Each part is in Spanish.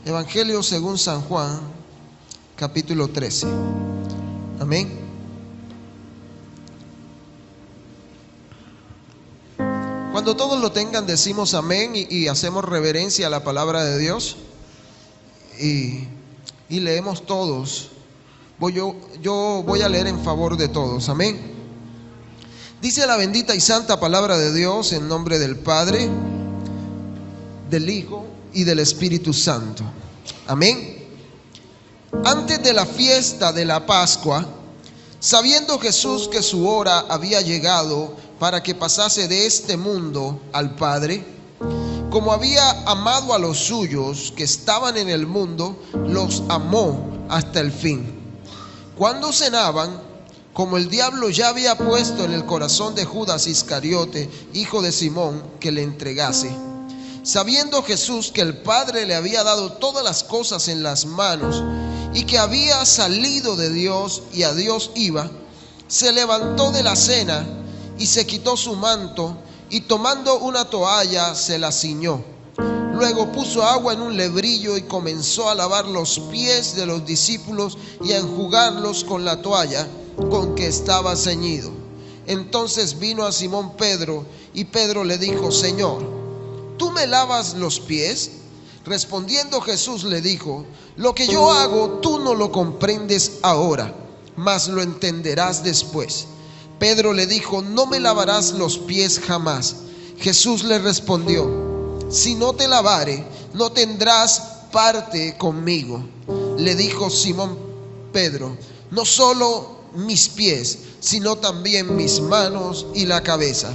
Evangelio según San Juan, capítulo 13. Amén. Cuando todos lo tengan, decimos amén y hacemos reverencia a la palabra de Dios. Y leemos todos. Yo voy a leer en favor de todos. Amén. Dice la bendita y santa palabra de Dios en nombre del Padre, del Hijo y del Espíritu Santo. Amén. Antes de la fiesta de la Pascua, sabiendo Jesús que su hora había llegado para que pasase de este mundo al Padre, como había amado a los suyos que estaban en el mundo, los amó hasta el fin. Cuando cenaban, como el diablo ya había puesto en el corazón de Judas Iscariote, hijo de Simón, que le entregase, sabiendo Jesús que el Padre le había dado todas las cosas en las manos y que había salido de Dios y a Dios iba, se levantó de la cena y se quitó su manto y tomando una toalla se la ciñó. Luego puso agua en un lebrillo y comenzó a lavar los pies de los discípulos y a enjugarlos con la toalla con que estaba ceñido. Entonces vino a Simón Pedro y Pedro le dijo: Señor, ¿tú me lavas los pies? Respondiendo Jesús le dijo: lo que yo hago tú no lo comprendes ahora, mas lo entenderás después. Pedro le dijo: no me lavarás los pies jamás. Jesús le respondió: si no te lavare, no tendrás parte conmigo. Le dijo Simón Pedro: no solo mis pies, sino también mis manos y la cabeza.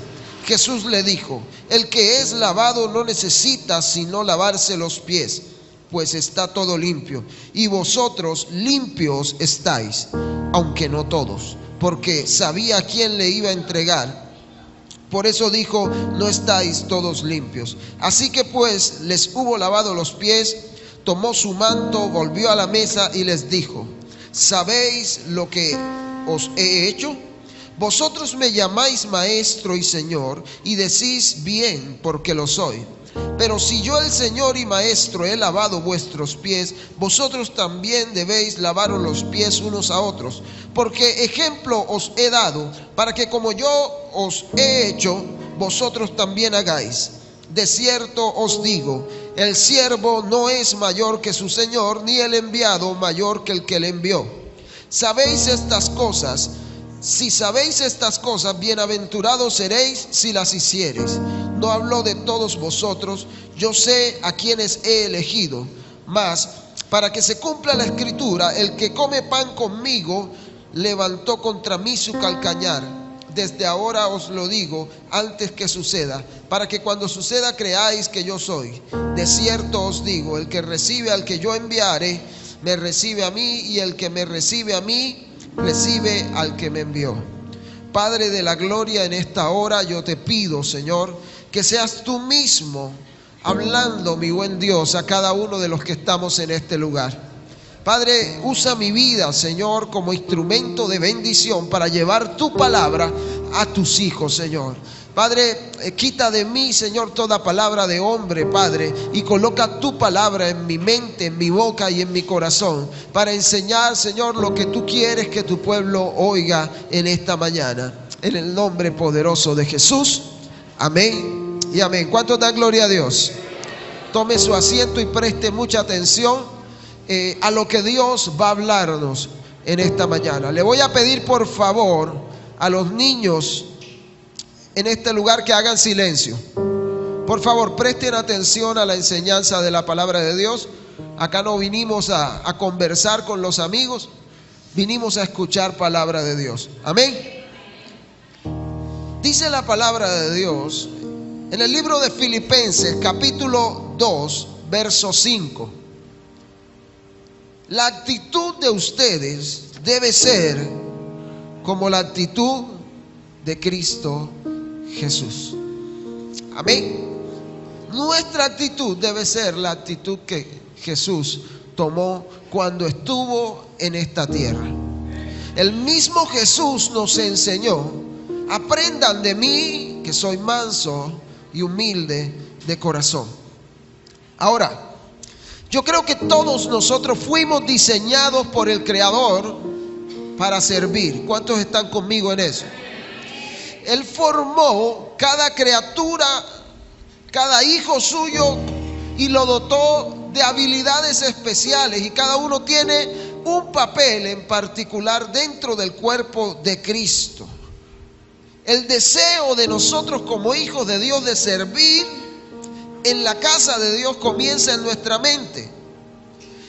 Jesús le dijo: el que es lavado no necesita sino lavarse los pies, pues está todo limpio, y vosotros limpios estáis, aunque no todos, porque sabía a quién le iba a entregar. Por eso dijo: no estáis todos limpios. Así que pues les hubo lavado los pies, tomó su manto, volvió a la mesa y les dijo: ¿sabéis lo que os he hecho? Vosotros me llamáis maestro y señor, y decís bien, porque lo soy. Pero si yo, el Señor y maestro, he lavado vuestros pies, vosotros también debéis lavaros los pies unos a otros. Porque ejemplo os he dado, para que como yo os he hecho, vosotros también hagáis. De cierto os digo, el siervo no es mayor que su Señor, ni el enviado mayor que el que le envió. ¿Sabéis estas cosas? Si sabéis estas cosas, bienaventurados seréis si las hiciereis. No hablo de todos vosotros, yo sé a quienes he elegido, mas para que se cumpla la escritura, el que come pan conmigo levantó contra mí su calcañar. Desde ahora os lo digo antes que suceda, para que cuando suceda creáis que yo soy. De cierto os digo, el que recibe al que yo enviare, me recibe a mí, y el que me recibe a mí, recibe al que me envió. Padre de la gloria, en esta hora yo te pido, Señor, que seas tú mismo hablando, mi buen Dios, a cada uno de los que estamos en este lugar. Padre, usa mi vida, Señor, como instrumento de bendición para llevar tu palabra a tus hijos, Señor. Padre, quita de mí, Señor, toda palabra de hombre, Padre, y coloca tu palabra en mi mente, en mi boca y en mi corazón, para enseñar, Señor, lo que tú quieres que tu pueblo oiga en esta mañana. En el nombre poderoso de Jesús, amén y amén. ¿Cuántos dan gloria a Dios? Tome su asiento y preste mucha atención a lo que Dios va a hablarnos en esta mañana. Le voy a pedir, por favor, a los niños en este lugar que hagan silencio. Por favor, presten atención a la enseñanza de la palabra de Dios. Acá no vinimos a conversar con los amigos, vinimos a escuchar palabra de Dios. Amén. Dice la palabra de Dios en el libro de Filipenses, capítulo 2, verso 5. La actitud de ustedes debe ser como la actitud de Cristo Jesús. Amén. Nuestra actitud debe ser la actitud que Jesús tomó cuando estuvo en esta tierra. El mismo Jesús nos enseñó: aprendan de mí, que soy manso y humilde de corazón. Ahora, Yo creo que todos nosotros fuimos diseñados por el Creador para servir. ¿Cuántos están conmigo en eso? Él formó cada criatura, cada hijo suyo, y lo dotó de habilidades especiales, y cada uno tiene un papel en particular dentro del cuerpo de Cristo. El deseo de nosotros como hijos de Dios de servir en la casa de Dios comienza en nuestra mente.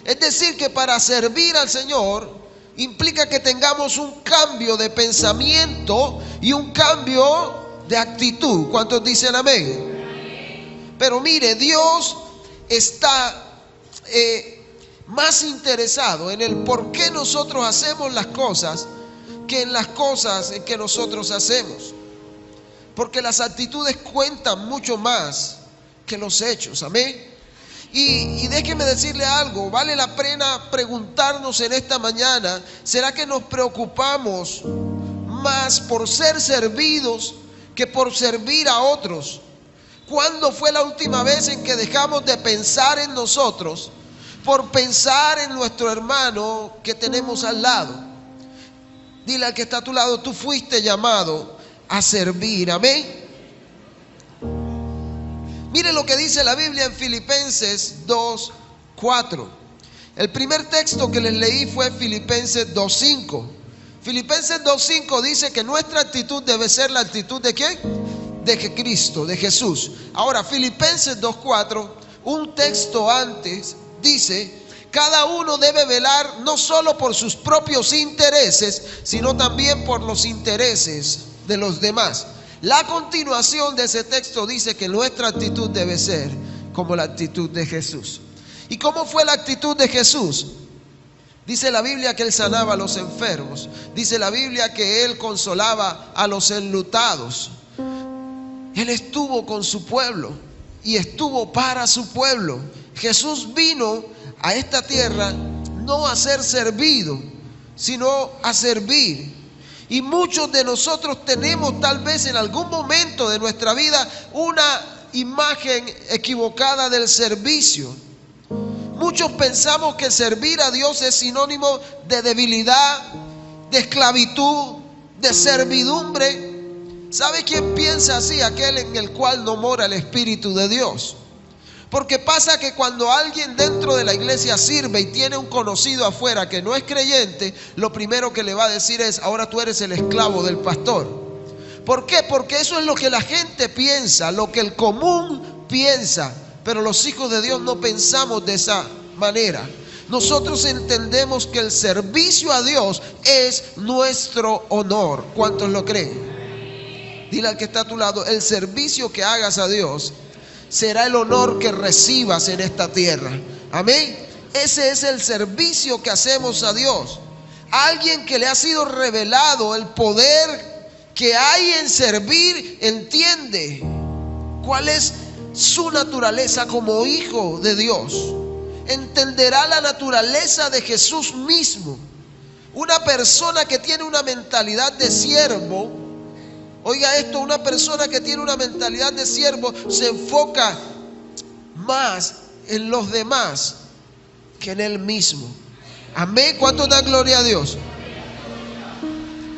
Es decir, que para servir al Señor implica que tengamos un cambio de pensamiento y un cambio de actitud. ¿Cuántos dicen amén? Pero mire, Dios está más interesado en el por qué nosotros hacemos las cosas que en las cosas en que nosotros hacemos. Porque las actitudes cuentan mucho más que los hechos, amén. Y déjeme decirle algo, vale la pena preguntarnos en esta mañana, ¿será que nos preocupamos más por ser servidos que por servir a otros? ¿Cuándo fue la última vez en que dejamos de pensar en nosotros por pensar en nuestro hermano que tenemos al lado? Dile al que está a tu lado, tú fuiste llamado a servir, amén. Mire lo que dice la Biblia en Filipenses 2:4. El primer texto que les leí fue Filipenses 2:5. Filipenses 2:5 dice que nuestra actitud debe ser la actitud ¿de quién? De Cristo, de Jesús. Ahora, Filipenses 2:4, un texto antes, dice: cada uno debe velar no solo por sus propios intereses, sino también por los intereses de los demás. La continuación de ese texto dice que nuestra actitud debe ser como la actitud de Jesús. ¿Y cómo fue la actitud de Jesús? Dice la Biblia que Él sanaba a los enfermos. Dice la Biblia que Él consolaba a los enlutados. Él estuvo con su pueblo y estuvo para su pueblo. Jesús vino a esta tierra no a ser servido, sino a servir. Y muchos de nosotros tenemos tal vez en algún momento de nuestra vida una imagen equivocada del servicio. Muchos pensamos que servir a Dios es sinónimo de debilidad, de esclavitud, de servidumbre. ¿Sabe quién piensa así? Aquel en el cual no mora el Espíritu de Dios. Porque pasa que cuando alguien dentro de la iglesia sirve y tiene un conocido afuera que no es creyente, lo primero que le va a decir es: ahora tú eres el esclavo del pastor. ¿Por qué? Porque eso es lo que la gente piensa, lo que el común piensa. Pero los hijos de Dios no pensamos de esa manera. Nosotros entendemos que el servicio a Dios es nuestro honor. ¿Cuántos lo creen? Dile al que está a tu lado: el servicio que hagas a Dios será el honor que recibas en esta tierra. Amén. Ese es el servicio que hacemos a Dios. Alguien que le ha sido revelado el poder que hay en servir, entiende cuál es su naturaleza como hijo de Dios. Entenderá la naturaleza de Jesús mismo. Una persona que tiene una mentalidad de siervo, oiga esto, una persona que tiene una mentalidad de siervo se enfoca más en los demás que en él mismo. Amén. ¿Cuánto da gloria a Dios?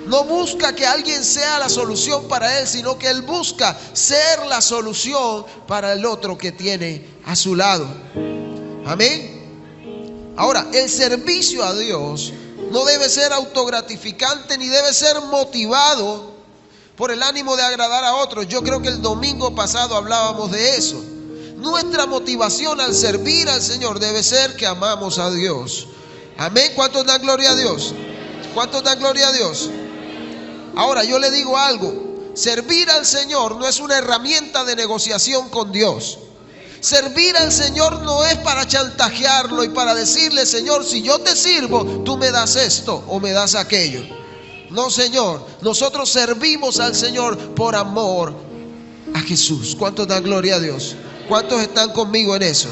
No busca que alguien sea la solución para él, sino que él busca ser la solución para el otro que tiene a su lado. Amén. Ahora, el servicio a Dios no debe ser autogratificante ni debe ser motivado por el ánimo de agradar a otros. Yo creo que el domingo pasado hablábamos de eso. Nuestra motivación al servir al Señor debe ser que amamos a Dios. Amén. ¿Cuántos dan gloria a Dios? ¿Cuántos dan gloria a Dios? Ahora yo le digo algo: servir al Señor no es una herramienta de negociación con Dios. Servir al Señor no es para chantajearlo y para decirle: Señor, si yo te sirvo, tú me das esto o me das aquello. No, Señor, nosotros servimos al Señor por amor a Jesús. ¿Cuántos dan gloria a Dios? ¿Cuántos están conmigo en eso?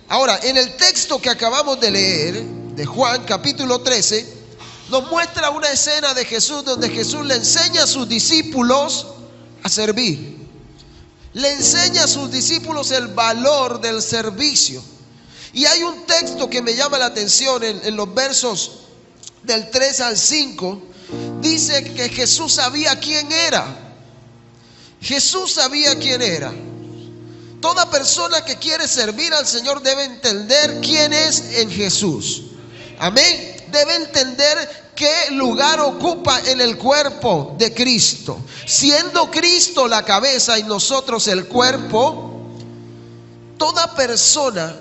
Ahora, en el texto que acabamos de leer, de Juan capítulo 13, nos muestra una escena de Jesús donde Jesús le enseña a sus discípulos a servir. le enseña a sus discípulos el valor del servicio. Y hay un texto que me llama la atención en los versos del 3 al 5. Dice que Jesús sabía quién era. Jesús sabía quién era. Toda persona que quiere servir al Señor debe entender quién es en Jesús. Amén. Debe entender qué lugar ocupa en el cuerpo de Cristo. Siendo Cristo la cabeza y nosotros el cuerpo, toda persona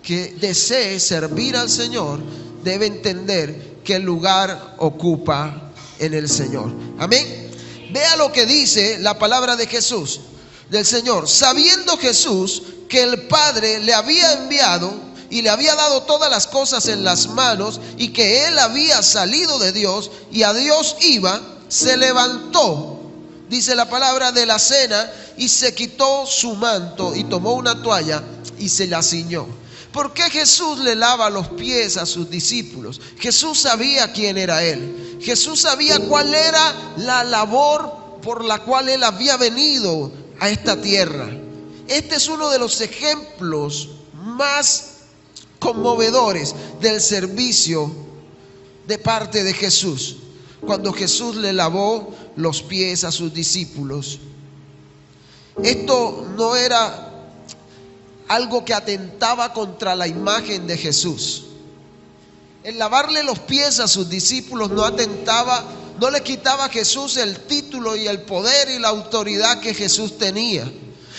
que desee servir al Señor debe entender qué lugar ocupa en el Señor. Amén. Vea lo que dice la palabra de Jesús, del Señor. Sabiendo Jesús que el Padre le había enviado y le había dado todas las cosas en las manos, y que él había salido de Dios y a Dios iba, se levantó, dice la palabra, de la cena, y se quitó su manto y tomó una toalla y se la ciñó. ¿Por qué Jesús le lava los pies a sus discípulos? Jesús sabía quién era él. Jesús sabía cuál era la labor por la cual él había venido a esta tierra. Este es uno de los ejemplos más conmovedores del servicio de parte de Jesús, cuando Jesús le lavó los pies a sus discípulos. Esto no era algo que atentaba contra la imagen de Jesús. El lavarle los pies a sus discípulos no atentaba, no le quitaba a Jesús el título y el poder y la autoridad que Jesús tenía.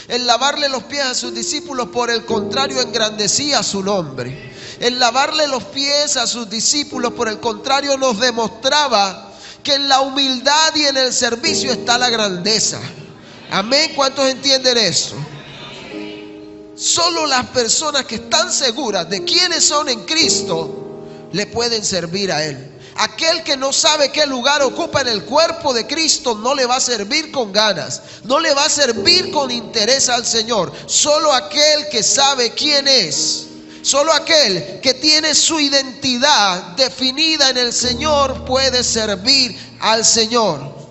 El lavarle los pies a sus discípulos, por el contrario, engrandecía su nombre. El lavarle los pies a sus discípulos, por el contrario, nos demostraba que en la humildad y en el servicio está la grandeza. Amén. ¿Cuántos entienden eso? Solo las personas que están seguras de quiénes son en Cristo le pueden servir a Él. Aquel que no sabe qué lugar ocupa en el cuerpo de Cristo no le va a servir con ganas, no le va a servir con interés al Señor. Solo aquel que sabe quién es, solo aquel que tiene su identidad definida en el Señor puede servir al Señor.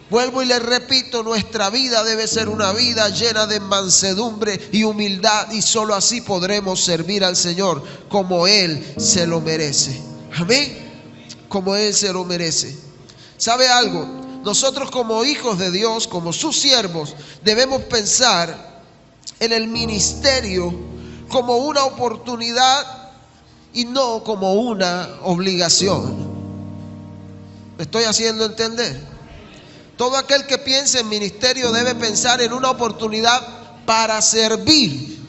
Vuelvo y les repito, nuestra vida debe ser una vida llena de mansedumbre y humildad, y solo así podremos servir al Señor como Él se lo merece. Amén. Como Él se lo merece. ¿Sabe algo? Nosotros como hijos de Dios, como sus siervos, debemos pensar en el ministerio como una oportunidad y no como una obligación. ¿Me estoy haciendo entender? Todo aquel que piense en ministerio debe pensar en una oportunidad para servir.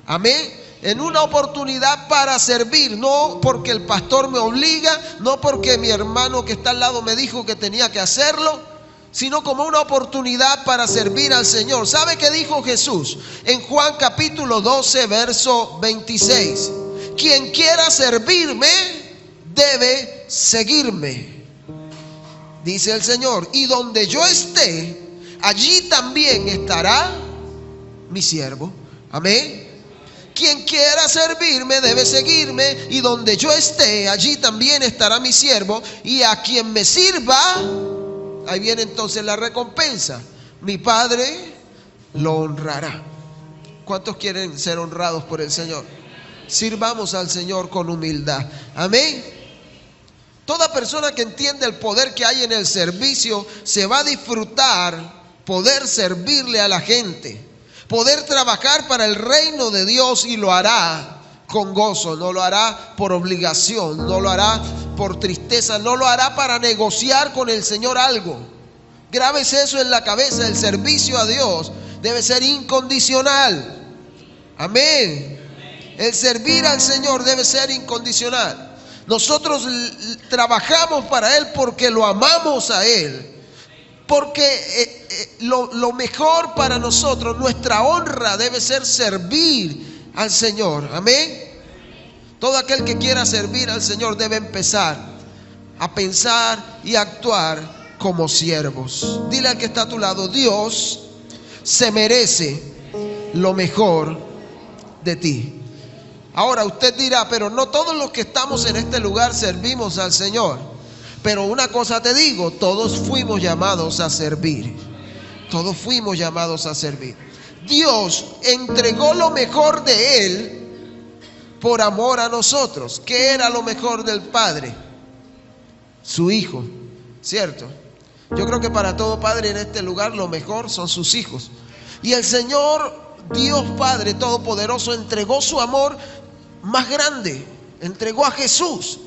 Amén. En una oportunidad para servir, no porque el pastor me obliga, no porque mi hermano que está al lado me dijo que tenía que hacerlo, sino como una oportunidad para servir al Señor. ¿Sabe qué dijo Jesús? En Juan capítulo 12, verso 26. Quien quiera servirme, debe seguirme, dice el Señor. Y donde yo esté, allí también estará mi siervo. Amén. Quien quiera servirme debe seguirme, y donde yo esté, allí también estará mi siervo, y a quien me sirva, ahí viene entonces la recompensa, mi Padre lo honrará. ¿Cuántos quieren ser honrados por el Señor? Sirvamos al Señor con humildad. Amén. Toda persona que entiende el poder que hay en el servicio se va a disfrutar poder servirle a la gente, poder trabajar para el reino de Dios, y lo hará con gozo, no lo hará por obligación, no lo hará por tristeza, no lo hará para negociar con el Señor algo. Grábese eso en la cabeza: el servicio a Dios debe ser incondicional. Amén. El servir al Señor debe ser incondicional. Nosotros trabajamos para Él porque lo amamos a Él. Porque lo mejor para nosotros, nuestra honra debe ser servir al Señor. Amén. Todo aquel que quiera servir al Señor debe empezar a pensar y actuar como siervos. Dile al que está a tu lado: Dios se merece lo mejor de ti. Ahora usted dirá: pero no todos los que estamos en este lugar servimos al Señor. Pero una cosa te digo: todos fuimos llamados a servir. Todos fuimos llamados a servir. Dios entregó lo mejor de Él por amor a nosotros. ¿Qué era lo mejor del Padre? Su Hijo, ¿cierto? Yo creo que para todo padre en este lugar lo mejor son sus hijos. Y el Señor, Dios Padre Todopoderoso, entregó su amor más grande. Entregó a Jesús,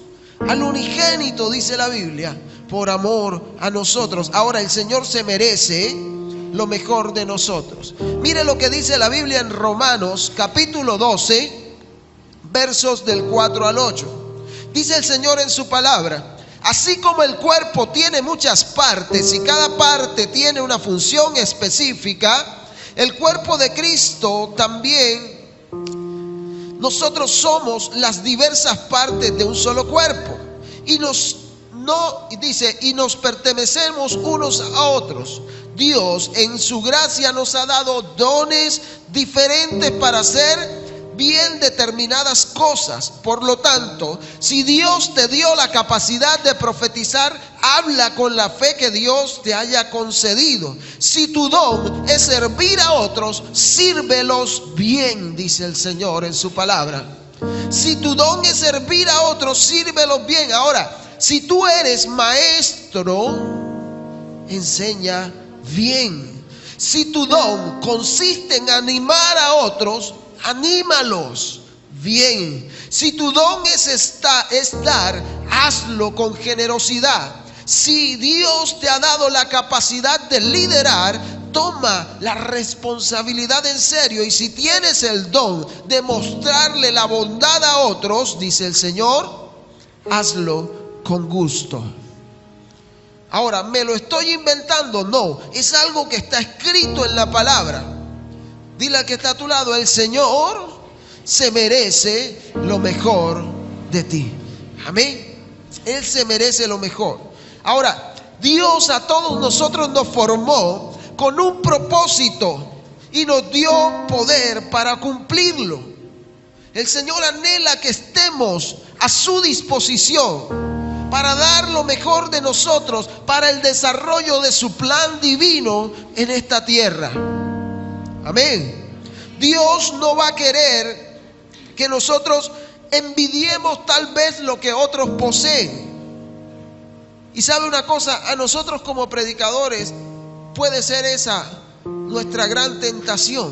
al unigénito, dice la Biblia, por amor a nosotros. Ahora el Señor se merece lo mejor de nosotros. Mire lo que dice la Biblia en Romanos capítulo 12, versos del 4 al 8. Dice el Señor en su palabra: así como el cuerpo tiene muchas partes y cada parte tiene una función específica, el cuerpo de Cristo también. Nosotros somos las diversas partes de un solo cuerpo y nos pertenecemos unos a otros. Dios en su gracia nos ha dado dones diferentes para hacer bien determinadas cosas. Por lo tanto, si Dios te dio la capacidad de profetizar, habla con la fe que Dios te haya concedido. Si tu don es servir a otros, sírvelos bien, dice el Señor en su palabra. Si tu don es servir a otros, sírvelos bien. Ahora, si tú eres maestro, enseña bien. Si tu don consiste en animar a otros, anímalos bien. Si tu don es dar, hazlo con generosidad. Si Dios te ha dado la capacidad de liderar, toma la responsabilidad en serio. Y si tienes el don de mostrarle la bondad a otros, dice el Señor, hazlo con gusto. Ahora, ¿me lo estoy inventando? No, es algo que está escrito en la palabra. Dile al que está a tu lado: el Señor se merece lo mejor de ti. Amén. Él se merece lo mejor. Ahora, Dios a todos nosotros nos formó con un propósito y nos dio poder para cumplirlo. El Señor anhela que estemos a su disposición para dar lo mejor de nosotros para el desarrollo de su plan divino en esta tierra. Amén. Dios no va a querer que nosotros envidiemos tal vez lo que otros poseen. Y sabe una cosa, a nosotros como predicadores puede ser esa nuestra gran tentación.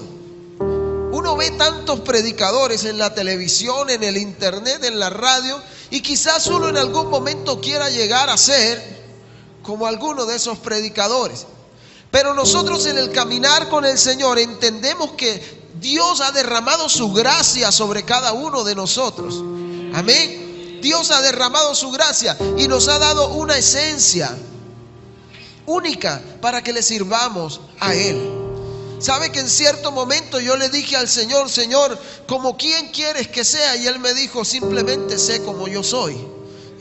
Uno ve tantos predicadores en la televisión, en el internet, en la radio, y quizás uno en algún momento quiera llegar a ser como alguno de esos predicadores. Pero nosotros en el caminar con el Señor entendemos que Dios ha derramado su gracia sobre cada uno de nosotros. Amén. Dios ha derramado su gracia y nos ha dado una esencia única para que le sirvamos a Él. ¿Sabe que en cierto momento yo le dije al Señor: Señor, ¿como quién quieres que sea? Y Él me dijo: simplemente sé como yo soy.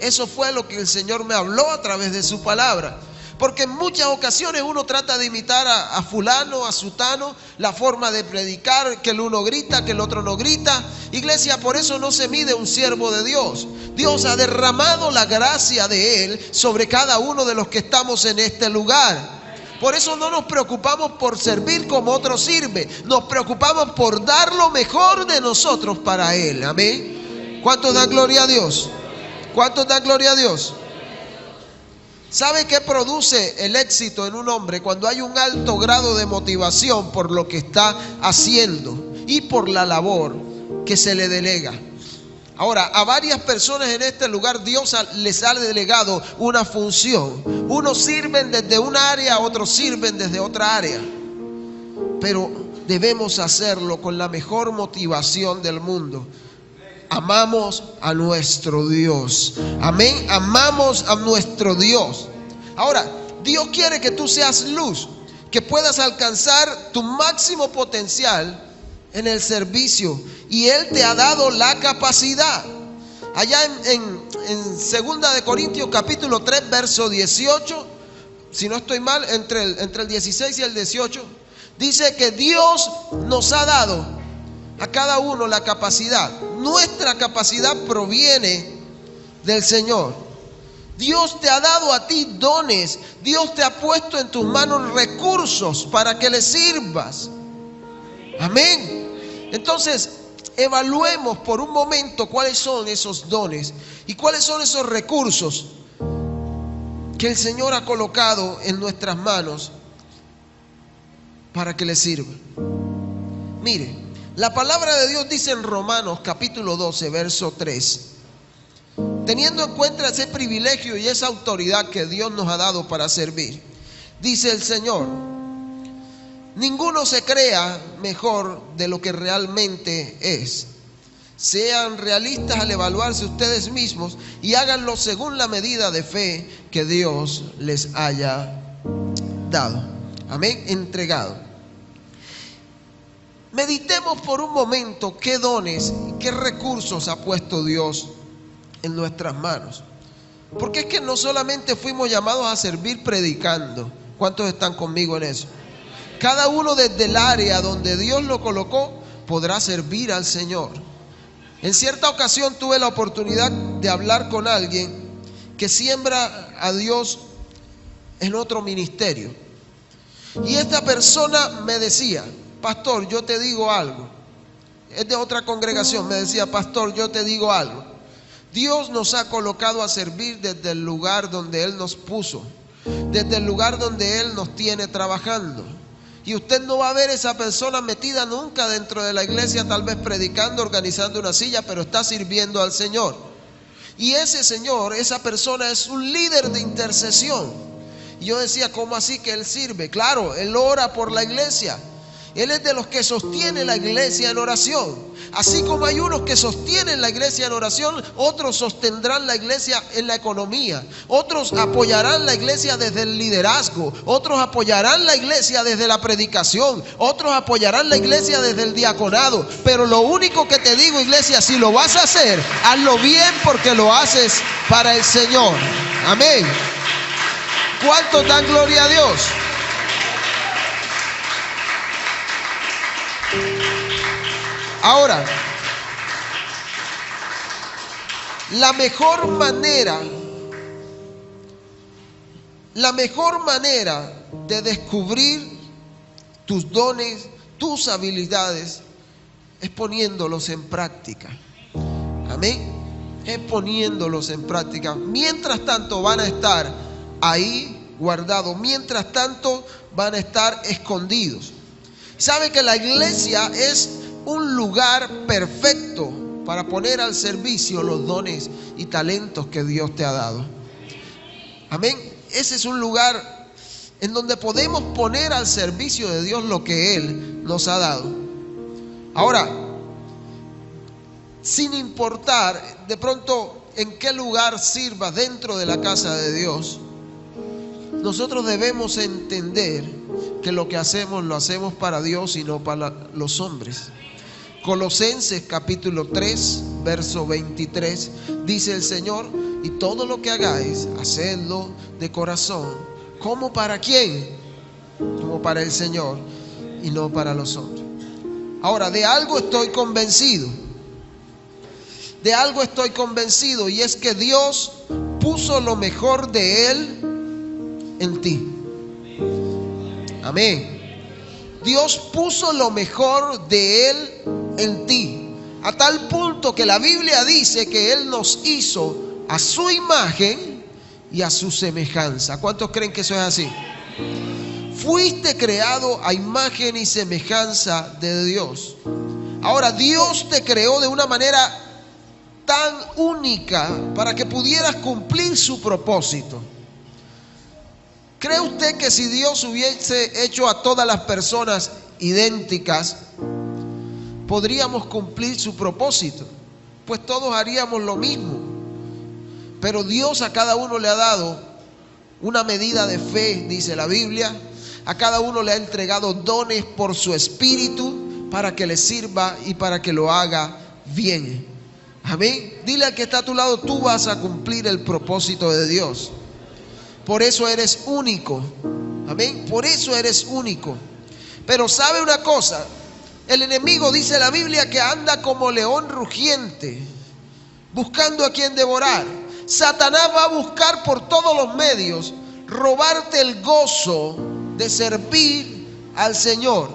Eso fue lo que el Señor me habló a través de su palabra. Porque en muchas ocasiones uno trata de imitar a fulano, a sutano, la forma de predicar, que el uno grita, que el otro no grita. Iglesia, por eso no se mide un siervo de Dios. Dios ha derramado la gracia de Él sobre cada uno de los que estamos en este lugar. Por eso no nos preocupamos por servir como otros sirven. Nos preocupamos por dar lo mejor de nosotros para Él. Amén. ¿Cuántos dan gloria a Dios? ¿Cuántos dan gloria a Dios? ¿Sabe qué produce el éxito en un hombre? Cuando hay un alto grado de motivación por lo que está haciendo y por la labor que se le delega. Ahora, a varias personas en este lugar Dios les ha delegado una función. Unos sirven desde un área, otros sirven desde otra área. Pero debemos hacerlo con la mejor motivación del mundo. Amamos a nuestro Dios. Amén. Amamos a nuestro Dios. Ahora, Dios quiere que tú seas luz, que puedas alcanzar tu máximo potencial en el servicio. Y Él te ha dado la capacidad. Allá en 2 de Corintios capítulo 3 verso 18, si no estoy mal, entre el 16 y el 18, dice que Dios nos ha dado a cada uno la capacidad. Nuestra capacidad proviene del Señor. Dios te ha dado a ti dones. Dios te ha puesto en tus manos recursos para que le sirvas. Amén. Entonces, evaluemos por un momento cuáles son esos dones y cuáles son esos recursos que el Señor ha colocado en nuestras manos para que le sirva. Mire, la palabra de Dios dice en Romanos capítulo 12, verso 3: teniendo en cuenta ese privilegio y esa autoridad que Dios nos ha dado para servir, dice el Señor: ninguno se crea mejor de lo que realmente es. Sean realistas al evaluarse ustedes mismos y háganlo según la medida de fe que Dios les haya dado. Amén, entregado. Meditemos por un momento qué dones y qué recursos ha puesto Dios en nuestras manos. Porque es que no solamente fuimos llamados a servir predicando. ¿Cuántos están conmigo en eso? Cada uno desde el área donde Dios lo colocó podrá servir al Señor. En cierta ocasión tuve la oportunidad de hablar con alguien que siembra a Dios en otro ministerio. Y esta persona me decía: pastor, yo te digo algo. Es de otra congregación. Me decía: pastor, yo te digo algo. Dios nos ha colocado a servir desde el lugar donde Él nos puso, desde el lugar donde Él nos tiene trabajando. Y usted no va a ver esa persona metida nunca dentro de la iglesia, tal vez predicando, organizando una silla, pero está sirviendo al Señor. Y ese señor, esa persona es un líder de intercesión. Y yo decía: ¿cómo así que él sirve? Claro, él ora por la iglesia. Él es de los que sostiene la iglesia en oración. Así como hay unos que sostienen la iglesia en oración, otros sostendrán la iglesia en la economía. Otros apoyarán la iglesia desde el liderazgo. Otros apoyarán la iglesia desde la predicación. Otros apoyarán la iglesia desde el diaconado. Pero lo único que te digo, iglesia, si lo vas a hacer, hazlo bien, porque lo haces para el Señor. Amén. ¿Cuántos dan gloria a Dios? Ahora, la mejor manera de descubrir tus dones, tus habilidades, es poniéndolos en práctica. Amén. Es poniéndolos en práctica. Mientras tanto van a estar ahí guardados. Mientras tanto van a estar escondidos. ¿Sabe que la iglesia es un lugar perfecto para poner al servicio los dones y talentos que Dios te ha dado? Amén. Ese es un lugar en donde podemos poner al servicio de Dios lo que Él nos ha dado. Ahora, sin importar de pronto en qué lugar sirva dentro de la casa de Dios, nosotros debemos entender que lo que hacemos lo hacemos para Dios y no para los hombres. Colosenses capítulo 3, verso 23, dice el Señor: y todo lo que hagáis, hacedlo de corazón. ¿Cómo para quién? Como para el Señor y no para los hombres. Ahora, de algo estoy convencido. De algo estoy convencido, y es que Dios puso lo mejor de Él en ti. Amén. Dios puso lo mejor de Él en ti, a tal punto que la Biblia dice que Él nos hizo a su imagen y a su semejanza. ¿Cuántos creen que eso es así? Fuiste creado a imagen y semejanza de Dios. Ahora, Dios te creó de una manera tan única para que pudieras cumplir su propósito. ¿Cree usted que si Dios hubiese hecho a todas las personas idénticas, podríamos cumplir su propósito? Pues todos haríamos lo mismo. Pero Dios a cada uno le ha dado una medida de fe, dice la Biblia. A cada uno le ha entregado dones por su espíritu para que le sirva y para que lo haga bien. Amén. Dile al que está a tu lado: tú vas a cumplir el propósito de Dios. Por eso eres único. Amén. Por eso eres único. Pero ¿sabe una cosa? El enemigo, dice la Biblia, que anda como león rugiente, buscando a quien devorar. Satanás va a buscar por todos los medios robarte el gozo de servir al Señor.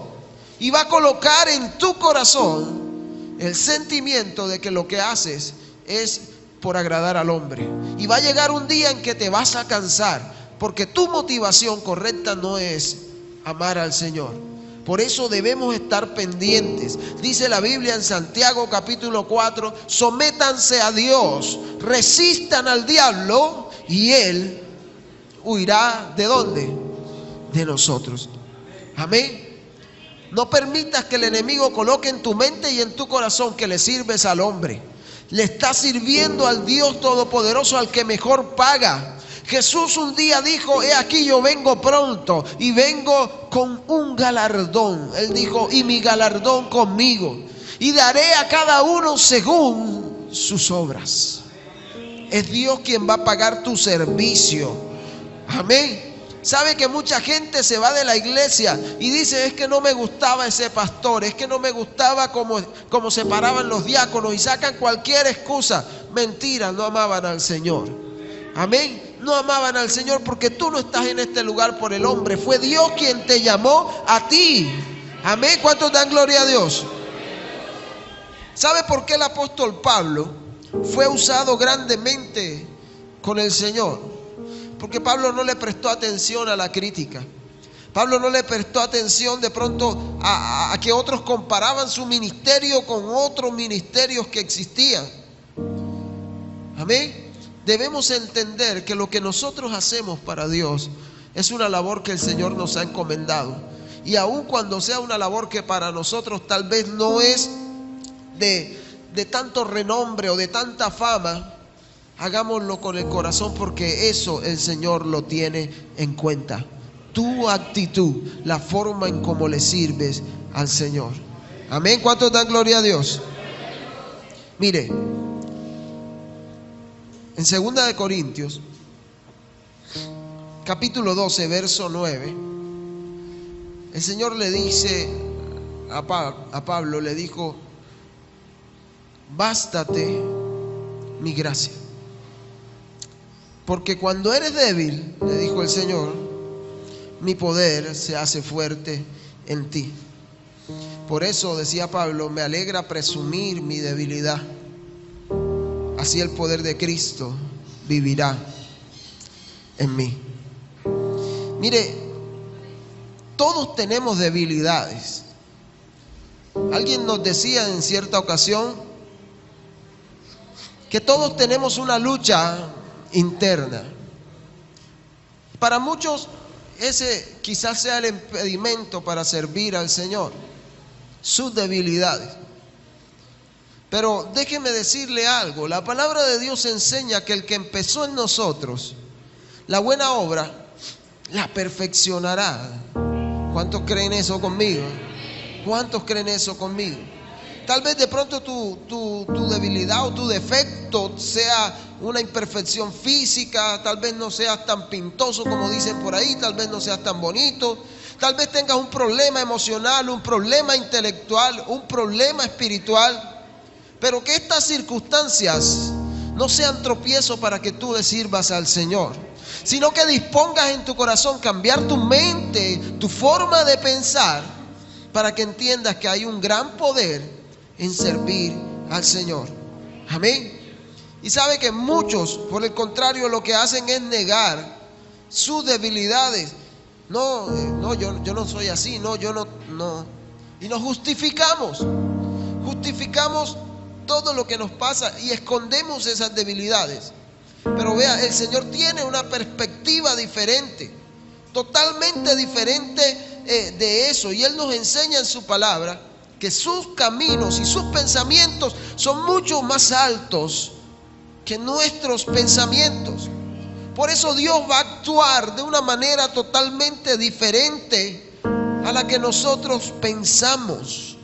y va a colocar en tu corazón el sentimiento de que lo que haces es por agradar al hombre. Y va a llegar un día en que te vas a cansar, porque tu motivación correcta no es amar al Señor. Por eso debemos estar pendientes. Dice la Biblia en Santiago capítulo 4, sométanse a Dios, resistan al diablo y Él huirá ¿de dónde? De nosotros. Amén. No permitas que el enemigo coloque en tu mente y en tu corazón que le sirves al hombre. Le estás sirviendo al Dios Todopoderoso, al que mejor paga. Jesús un día dijo: he aquí yo vengo pronto y vengo con un galardón. Él dijo: y mi galardón conmigo, y daré a cada uno según sus obras. Es Dios quien va a pagar tu servicio. Amén. Sabe que mucha gente se va de la iglesia y dice: es que no me gustaba ese pastor, es que no me gustaba cómo se paraban los diáconos, y sacan cualquier excusa. Mentira, no amaban al Señor. Amén. No amaban al Señor, porque tú no estás en este lugar por el hombre. Fue Dios quien te llamó a ti. Amén. ¿Cuántos dan gloria a Dios? ¿Sabe por qué el apóstol Pablo fue usado grandemente con el Señor? Porque Pablo no le prestó atención a la crítica. Pablo no le prestó atención de pronto a que otros comparaban su ministerio con otros ministerios que existían. Amén. Debemos entender que lo que nosotros hacemos para Dios es una labor que el Señor nos ha encomendado. Y aun cuando sea una labor que para nosotros tal vez no es de tanto renombre o de tanta fama, hagámoslo con el corazón, porque eso el Señor lo tiene en cuenta. Tu actitud, la forma en cómo le sirves al Señor. Amén. ¿Cuántos dan gloria a Dios? Mire, en 2 de Corintios, capítulo 12, verso 9, el Señor le dice a Pablo, le dijo: bástate mi gracia. Porque cuando eres débil, le dijo el Señor, mi poder se hace fuerte en ti. Por eso, decía Pablo, me alegra presumir mi debilidad. Así el poder de Cristo vivirá en mí. Mire, todos tenemos debilidades. Alguien nos decía en cierta ocasión que todos tenemos una lucha interna. Para muchos ese quizás sea el impedimento para servir al Señor, sus debilidades. Pero déjeme decirle algo: la palabra de Dios enseña que el que empezó en nosotros la buena obra, la perfeccionará. ¿Cuántos creen eso conmigo? ¿Cuántos creen eso conmigo? Tal vez de pronto tu debilidad o tu defecto sea una imperfección física, tal vez no seas tan pintoso como dicen por ahí, tal vez no seas tan bonito, tal vez tengas un problema emocional, un problema intelectual, un problema espiritual, pero que estas circunstancias no sean tropiezo para que tú le sirvas al Señor, sino que dispongas en tu corazón cambiar tu mente, tu forma de pensar, para que entiendas que hay un gran poder en servir al Señor. Amén. Y sabe que muchos, por el contrario, lo que hacen es negar sus debilidades. Yo no soy así, yo no. Y nos justificamos todo lo que nos pasa y escondemos esas debilidades. Pero vea, el Señor tiene una perspectiva diferente, totalmente diferente de eso. Y Él nos enseña en su palabra que sus caminos y sus pensamientos son mucho más altos que nuestros pensamientos. Por eso Dios va a actuar de una manera totalmente diferente a la que nosotros pensamos.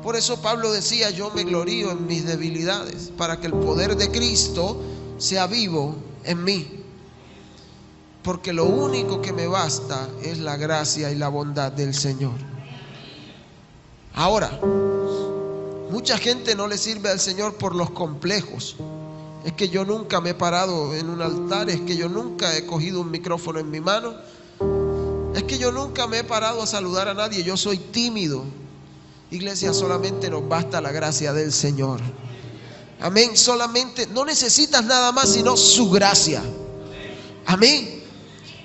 Por eso Pablo decía: yo me glorío en mis debilidades, para que el poder de Cristo sea vivo en mí. Porque lo único que me basta es la gracia y la bondad del Señor. Ahora, mucha gente no le sirve al Señor por los complejos. Es que yo nunca me he parado en un altar, es que yo nunca he cogido un micrófono en mi mano, Es que yo nunca me he parado a saludar a nadie, yo soy tímido. Iglesia, solamente nos basta la gracia del Señor. Amén. Solamente, no necesitas nada más sino su gracia. Amén.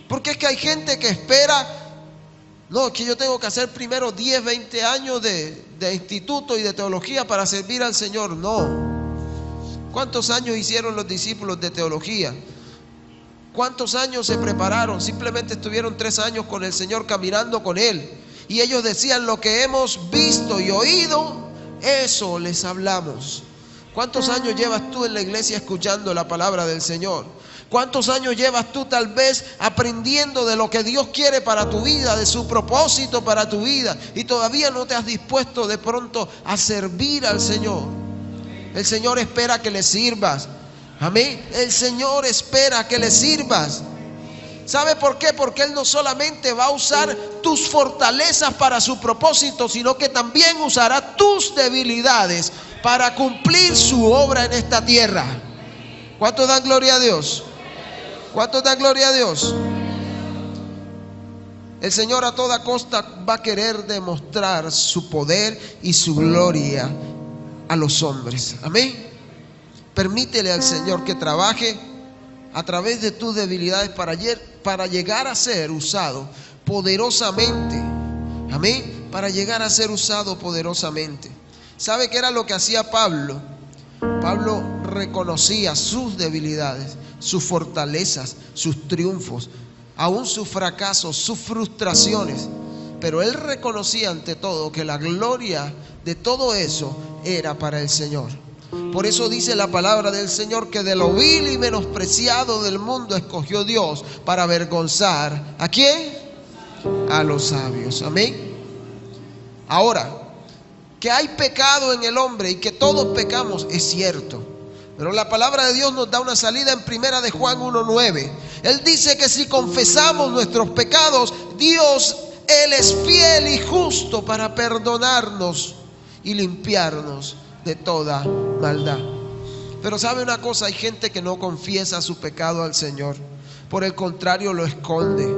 Porque es que hay gente que espera, no, es que yo tengo que hacer primero 10, 20 años de instituto y de teología para servir al Señor. No. ¿Cuántos años hicieron los discípulos de teología? ¿Cuántos años se prepararon? Simplemente estuvieron 3 años con el Señor, caminando con Él. Y ellos decían: lo que hemos visto y oído, eso les hablamos. ¿Cuántos años llevas tú en la iglesia escuchando la palabra del Señor? ¿Cuántos años llevas tú tal vez aprendiendo de lo que Dios quiere para tu vida, de su propósito para tu vida, y todavía no te has dispuesto de pronto a servir al Señor? El Señor espera que le sirvas. Amén. El Señor espera que le sirvas. ¿Sabe por qué? Porque Él no solamente va a usar tus fortalezas para su propósito, sino que también usará tus debilidades para cumplir su obra en esta tierra. ¿Cuántos dan gloria a Dios? ¿Cuántos dan gloria a Dios? El Señor a toda costa va a querer demostrar su poder y su gloria a los hombres. Amén. Permítele al Señor que trabaje a través de tus debilidades para llegar a ser usado poderosamente. Amén. Para llegar a ser usado poderosamente. ¿Sabe qué era lo que hacía Pablo? Pablo reconocía sus debilidades, sus fortalezas, sus triunfos, aún sus fracasos, sus frustraciones. Pero él reconocía ante todo que la gloria de todo eso era para el Señor. Por eso dice la palabra del Señor que de lo vil y menospreciado del mundo escogió Dios para avergonzar ¿a quién? A los sabios. Amén. Ahora, que hay pecado en el hombre y que todos pecamos, es cierto. Pero la palabra de Dios nos da una salida en primera de Juan 1:9. Él dice que si confesamos nuestros pecados, Dios, Él es fiel y justo para perdonarnos y limpiarnos de toda maldad. Pero ¿sabe una cosa? Hay gente que no confiesa su pecado al Señor. Por el contrario, lo esconde.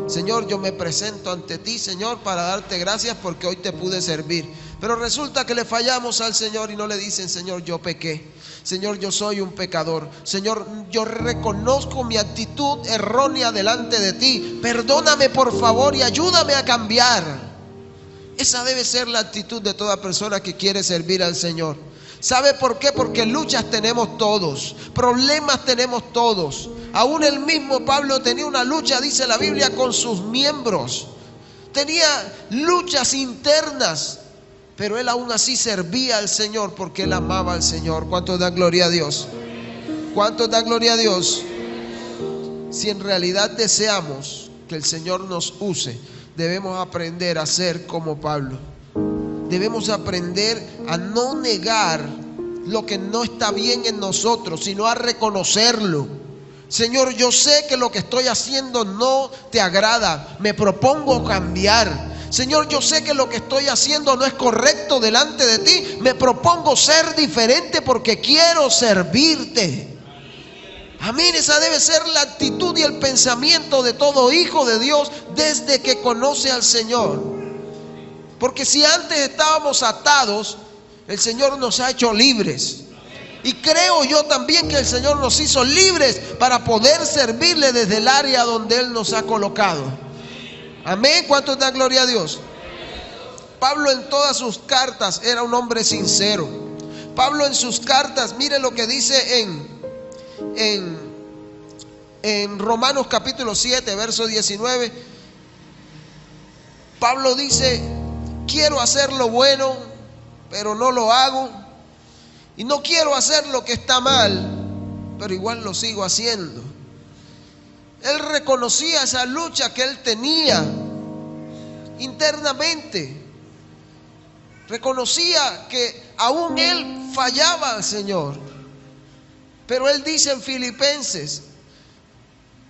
Señor, yo me presento ante ti, Señor, para darte gracias porque hoy te pude servir. Pero resulta que le fallamos al Señor y no le dicen: Señor, yo pequé. Señor, yo soy un pecador. Señor, yo reconozco mi actitud errónea delante de ti. Perdóname, por favor, y ayúdame a cambiar. Esa debe ser la actitud de toda persona que quiere servir al Señor. ¿Sabe por qué? Porque luchas tenemos todos, problemas tenemos todos. Aún el mismo Pablo tenía una lucha, dice la Biblia, con sus miembros. Tenía luchas internas, pero él aún así servía al Señor porque él amaba al Señor. ¿Cuántos dan gloria a Dios? ¿Cuántos dan gloria a Dios? Si en realidad deseamos que el Señor nos use, debemos aprender a ser como Pablo. Debemos aprender a no negar lo que no está bien en nosotros, sino a reconocerlo. Señor, yo sé que lo que estoy haciendo no te agrada, me propongo cambiar. Señor, yo sé que lo que estoy haciendo no es correcto delante de ti, me propongo ser diferente porque quiero servirte. Amén. Esa debe ser la actitud y el pensamiento de todo hijo de Dios desde que conoce al Señor. Porque si antes estábamos atados, el Señor nos ha hecho libres. Y creo yo también que el Señor nos hizo libres para poder servirle desde el área donde Él nos ha colocado. Amén. ¿Cuántos dan gloria a Dios? Pablo en todas sus cartas era un hombre sincero. Pablo en sus cartas, mire lo que dice en Romanos capítulo 7, verso 19. Pablo dice: quiero hacer lo bueno, pero no lo hago. Y no quiero hacer lo que está mal, pero igual lo sigo haciendo. Él reconocía esa lucha que él tenía internamente. Reconocía que aún él fallaba al Señor. Pero él dice en Filipenses: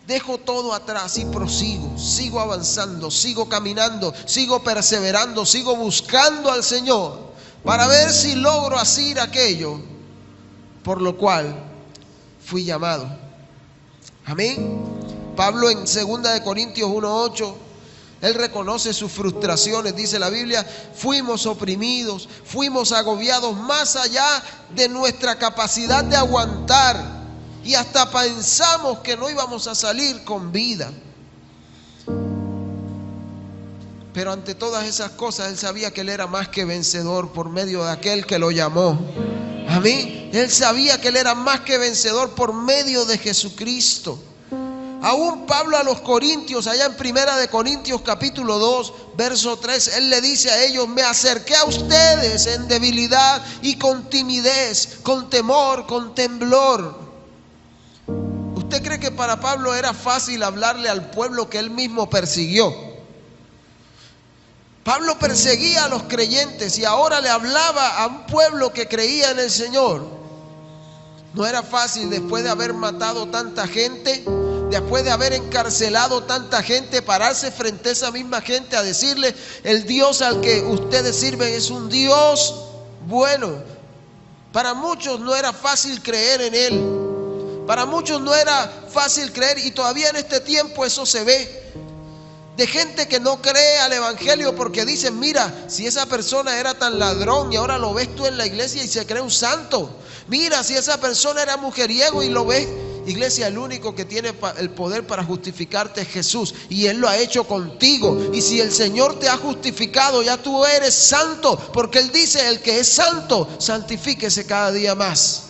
dejo todo atrás y prosigo, sigo avanzando, sigo caminando, sigo perseverando, sigo buscando al Señor para ver si logro hacer aquello por lo cual fui llamado. Amén. Pablo en 2 de Corintios 1:8 Él reconoce sus frustraciones, dice la Biblia, fuimos oprimidos, fuimos agobiados más allá de nuestra capacidad de aguantar y hasta pensamos que no íbamos a salir con vida. Pero ante todas esas cosas, Él sabía que Él era más que vencedor por medio de aquel que lo llamó. Amén. Él sabía que Él era más que vencedor por medio de Jesucristo. Aún Pablo a los Corintios, allá en 1 Corintios capítulo 2, verso 3, él le dice a ellos: me acerqué a ustedes en debilidad y con timidez, con temor, con temblor. ¿Usted cree que para Pablo era fácil hablarle al pueblo que él mismo persiguió? Pablo perseguía a los creyentes y ahora le hablaba a un pueblo que creía en el Señor. No era fácil, después de haber matado tanta gente, después de haber encarcelado tanta gente, pararse frente a esa misma gente a decirle: el Dios al que ustedes sirven es un Dios bueno. Para muchos no era fácil creer en Él. Para muchos no era fácil creer, y todavía en este tiempo eso se ve. De gente que no cree al evangelio porque dicen: mira, si esa persona era tan ladrón y ahora lo ves tú en la iglesia y se cree un santo. Mira, si esa persona era mujeriego y lo ves. Iglesia, el único que tiene el poder para justificarte es Jesús, y Él lo ha hecho contigo. Y si el Señor te ha justificado, ya tú eres santo, porque Él dice: el que es santo, santifíquese cada día más.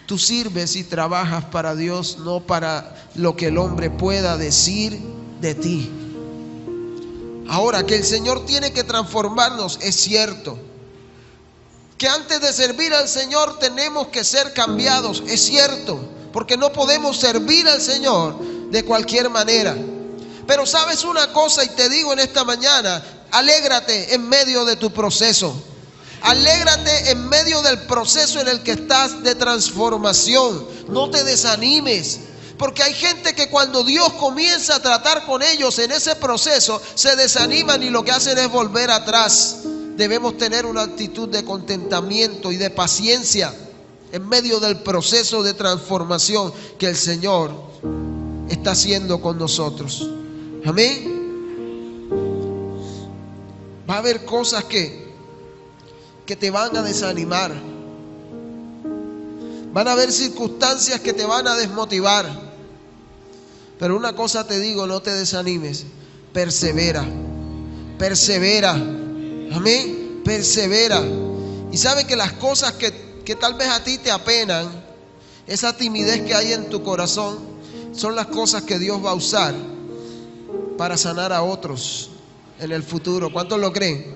Tú sirves y trabajas para Dios, no para lo que el hombre pueda decir de ti. Ahora, que el Señor tiene que transformarnos, es cierto. Que antes de servir al Señor tenemos que ser cambiados, es cierto, porque no podemos servir al Señor de cualquier manera. Pero sabes una cosa, y te digo en esta mañana: alégrate en medio de tu proceso. Alégrate en medio del proceso en el que estás de transformación. No te desanimes, porque hay gente que cuando Dios comienza a tratar con ellos en ese proceso, se desaniman y lo que hacen es volver atrás. Debemos tener una actitud de contentamiento y de paciencia en medio del proceso de transformación que el Señor está haciendo con nosotros. Amén. Va a haber cosas que te van a desanimar. Van a haber circunstancias que te van a desmotivar. Pero una cosa te digo: no te desanimes. Persevera. Persevera. Amén. Persevera. Y sabe que las cosas que tal vez a ti te apenan, esa timidez que hay en tu corazón, son las cosas que Dios va a usar para sanar a otros en el futuro. ¿Cuántos lo creen?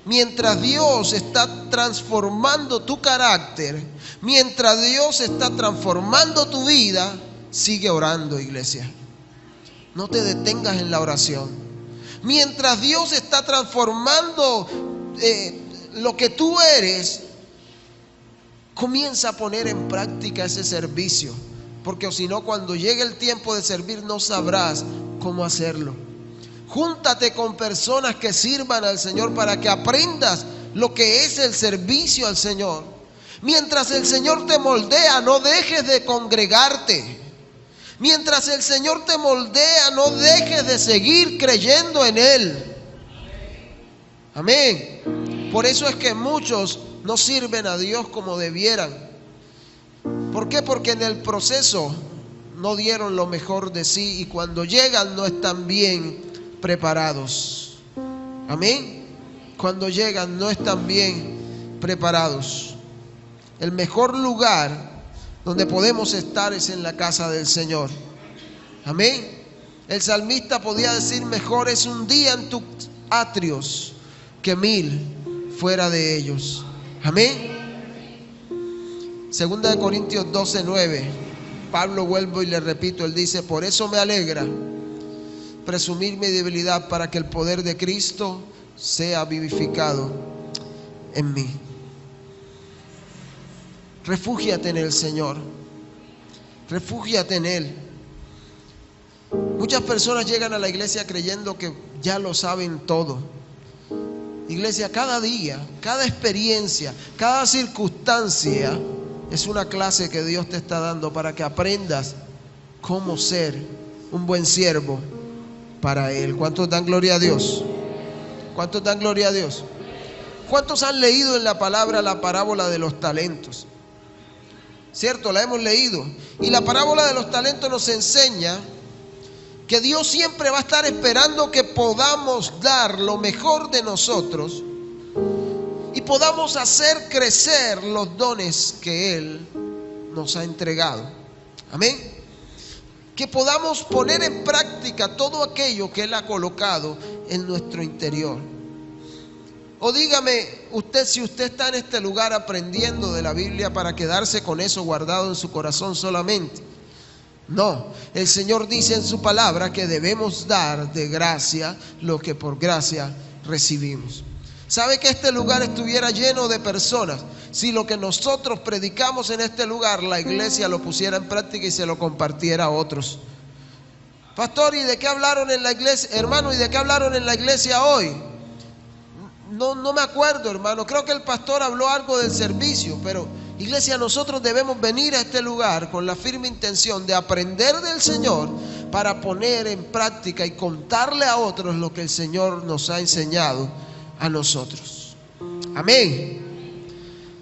Mientras Dios está transformando tu carácter, mientras Dios está transformando tu vida, sigue orando, iglesia. No te detengas en la oración. Mientras Dios está transformando lo que tú eres, comienza a poner en práctica ese servicio, porque si no, cuando llegue el tiempo de servir, no sabrás cómo hacerlo. Júntate con personas que sirvan al Señor para que aprendas lo que es el servicio al Señor. Mientras el Señor te moldea, no dejes de congregarte. Mientras el Señor te moldea, no dejes de seguir creyendo en Él. Amén. Por eso es que muchos no sirven a Dios como debieran. ¿Por qué? Porque en el proceso no dieron lo mejor de sí, y cuando llegan no están bien preparados. Amén. Cuando llegan no están bien preparados. El mejor lugar donde podemos estar es en la casa del Señor. Amén. El salmista podía decir: mejor es un día en tus atrios que 1000 fuera de ellos. Amén. 2 Corintios 12:9. Pablo, vuelvo y le repito, él dice: por eso me alegra presumir mi debilidad, para que el poder de Cristo sea vivificado en mí. Refúgiate en el Señor. Refúgiate en Él. Muchas personas llegan a la iglesia creyendo que ya lo saben todo. Iglesia, cada día, cada experiencia, cada circunstancia es una clase que Dios te está dando para que aprendas cómo ser un buen siervo para Él. ¿Cuántos dan gloria a Dios? ¿Cuántos dan gloria a Dios? ¿Cuántos han leído en la palabra la parábola de los talentos? ¿Cierto? La hemos leído. Y la parábola de los talentos nos enseña que Dios siempre va a estar esperando que podamos dar lo mejor de nosotros y podamos hacer crecer los dones que Él nos ha entregado. Amén. Que podamos poner en práctica todo aquello que Él ha colocado en nuestro interior. O dígame usted, si usted está en este lugar aprendiendo de la Biblia para quedarse con eso guardado en su corazón solamente. No, el Señor dice en su palabra que debemos dar de gracia lo que por gracia recibimos. ¿Sabe que este lugar estuviera lleno de personas si lo que nosotros predicamos en este lugar la iglesia lo pusiera en práctica y se lo compartiera a otros? Pastor, ¿y de qué hablaron en la iglesia? Hermano, ¿y de qué hablaron en la iglesia hoy? No me acuerdo, hermano. Creo que el pastor habló algo del servicio, pero iglesia, nosotros debemos venir a este lugar con la firme intención de aprender del Señor para poner en práctica y contarle a otros lo que el Señor nos ha enseñado a nosotros. Amén.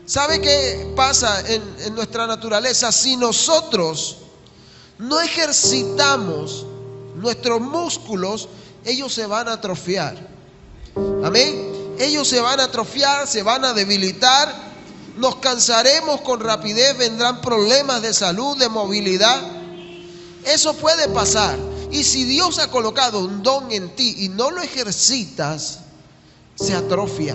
¿Sabe qué pasa en nuestra naturaleza? Si nosotros no ejercitamos nuestros músculos, ellos se van a atrofiar. Amén. Ellos se van a atrofiar, se van a debilitar, nos cansaremos con rapidez, vendrán problemas de salud, de movilidad. Eso puede pasar. Y si Dios ha colocado un don en ti y no lo ejercitas, se atrofia.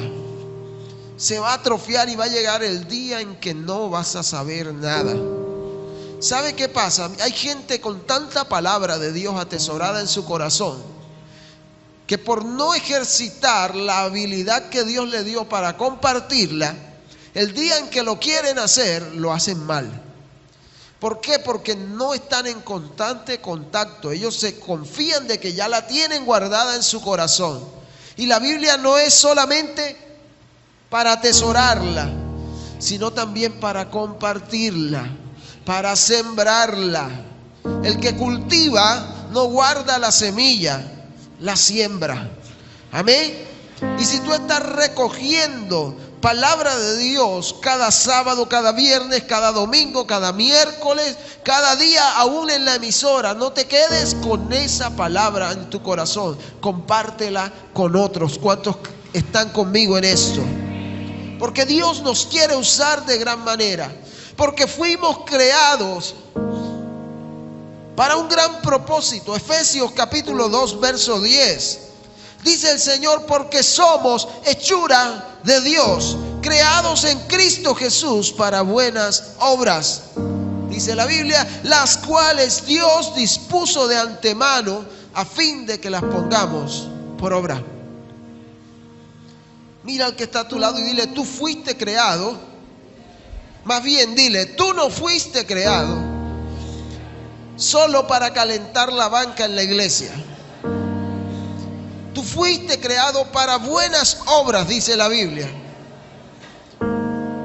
Se va a atrofiar y va a llegar el día en que no vas a saber nada. ¿Sabe qué pasa? Hay gente con tanta palabra de Dios atesorada en su corazón que por no ejercitar la habilidad que Dios le dio para compartirla, el día en que lo quieren hacer, lo hacen mal. ¿Por qué? Porque no están en constante contacto. Ellos se confían de que ya la tienen guardada en su corazón. Y la Biblia no es solamente para atesorarla, sino también para compartirla, para sembrarla. El que cultiva no guarda la semilla, la siembra. Amén. Y si tú estás recogiendo palabra de Dios cada sábado, cada viernes, cada domingo, cada miércoles, cada día, aún en la emisora, no te quedes con esa palabra en tu corazón. Compártela con otros. ¿Cuántos están conmigo en esto? Porque Dios nos quiere usar de gran manera. Porque fuimos creados para un gran propósito. Efesios capítulo 2, verso 10. Dice el Señor, porque somos hechura de Dios, creados en Cristo Jesús para buenas obras. Dice la Biblia, las cuales Dios dispuso de antemano a fin de que las pongamos por obra. Mira al que está a tu lado y dile, tú fuiste creado. Más bien dile, tú no fuiste creado solo para calentar la banca en la iglesia. Tú fuiste creado para buenas obras, dice la Biblia.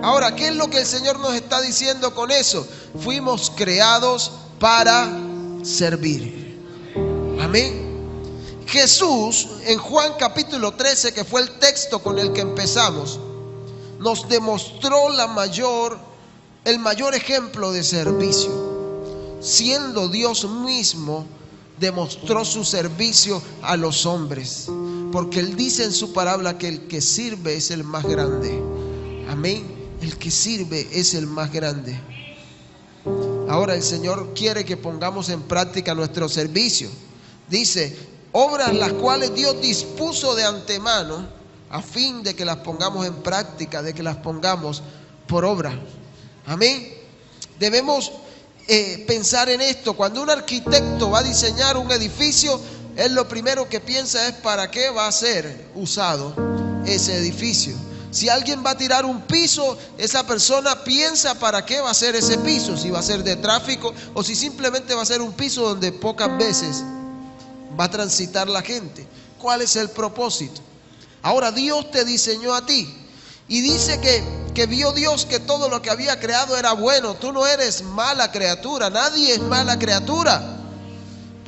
Ahora, ¿qué es lo que el Señor nos está diciendo con eso? Fuimos creados para servir. Amén. Jesús, en Juan capítulo 13, que fue el texto con el que empezamos, nos demostró el mayor ejemplo de servicio. Siendo Dios mismo, demostró su servicio a los hombres, porque Él dice en su palabra que el que sirve es el más grande. Amén. El que sirve es el más grande. Ahora el Señor quiere que pongamos en práctica nuestro servicio. Dice, obras las cuales Dios dispuso de antemano a fin de que las pongamos en práctica, de que las pongamos por obra. Amén. Debemos pensar en esto. Cuando un arquitecto va a diseñar un edificio, él lo primero que piensa es para qué va a ser usado ese edificio. Si alguien va a tirar un piso, esa persona piensa para qué va a ser ese piso, si va a ser de tráfico o si simplemente va a ser un piso donde pocas veces va a transitar la gente. ¿Cuál es el propósito? Ahora Dios te diseñó a ti y dice que vio Dios que todo lo que había creado era bueno. Tú no eres mala criatura, nadie es mala criatura.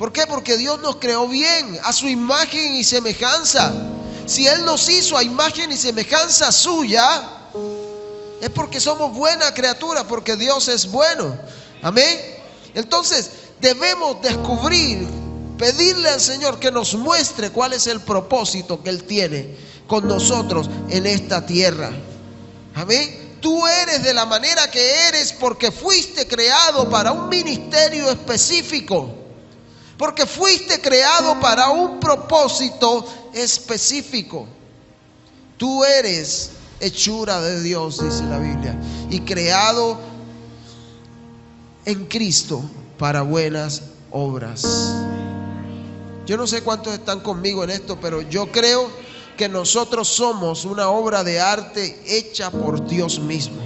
¿Por qué? Porque Dios nos creó bien, a su imagen y semejanza. Si Él nos hizo a imagen y semejanza suya, es porque somos buena criatura, porque Dios es bueno. Amén. Entonces debemos descubrir, pedirle al Señor que nos muestre cuál es el propósito que Él tiene con nosotros en esta tierra. Amén. Tú eres de la manera que eres porque fuiste creado para un ministerio específico, porque fuiste creado para un propósito específico. Tú eres hechura de Dios, dice la Biblia, y creado en Cristo para buenas obras. Yo no sé cuántos están conmigo en esto, pero yo creo que nosotros somos una obra de arte hecha por Dios mismo.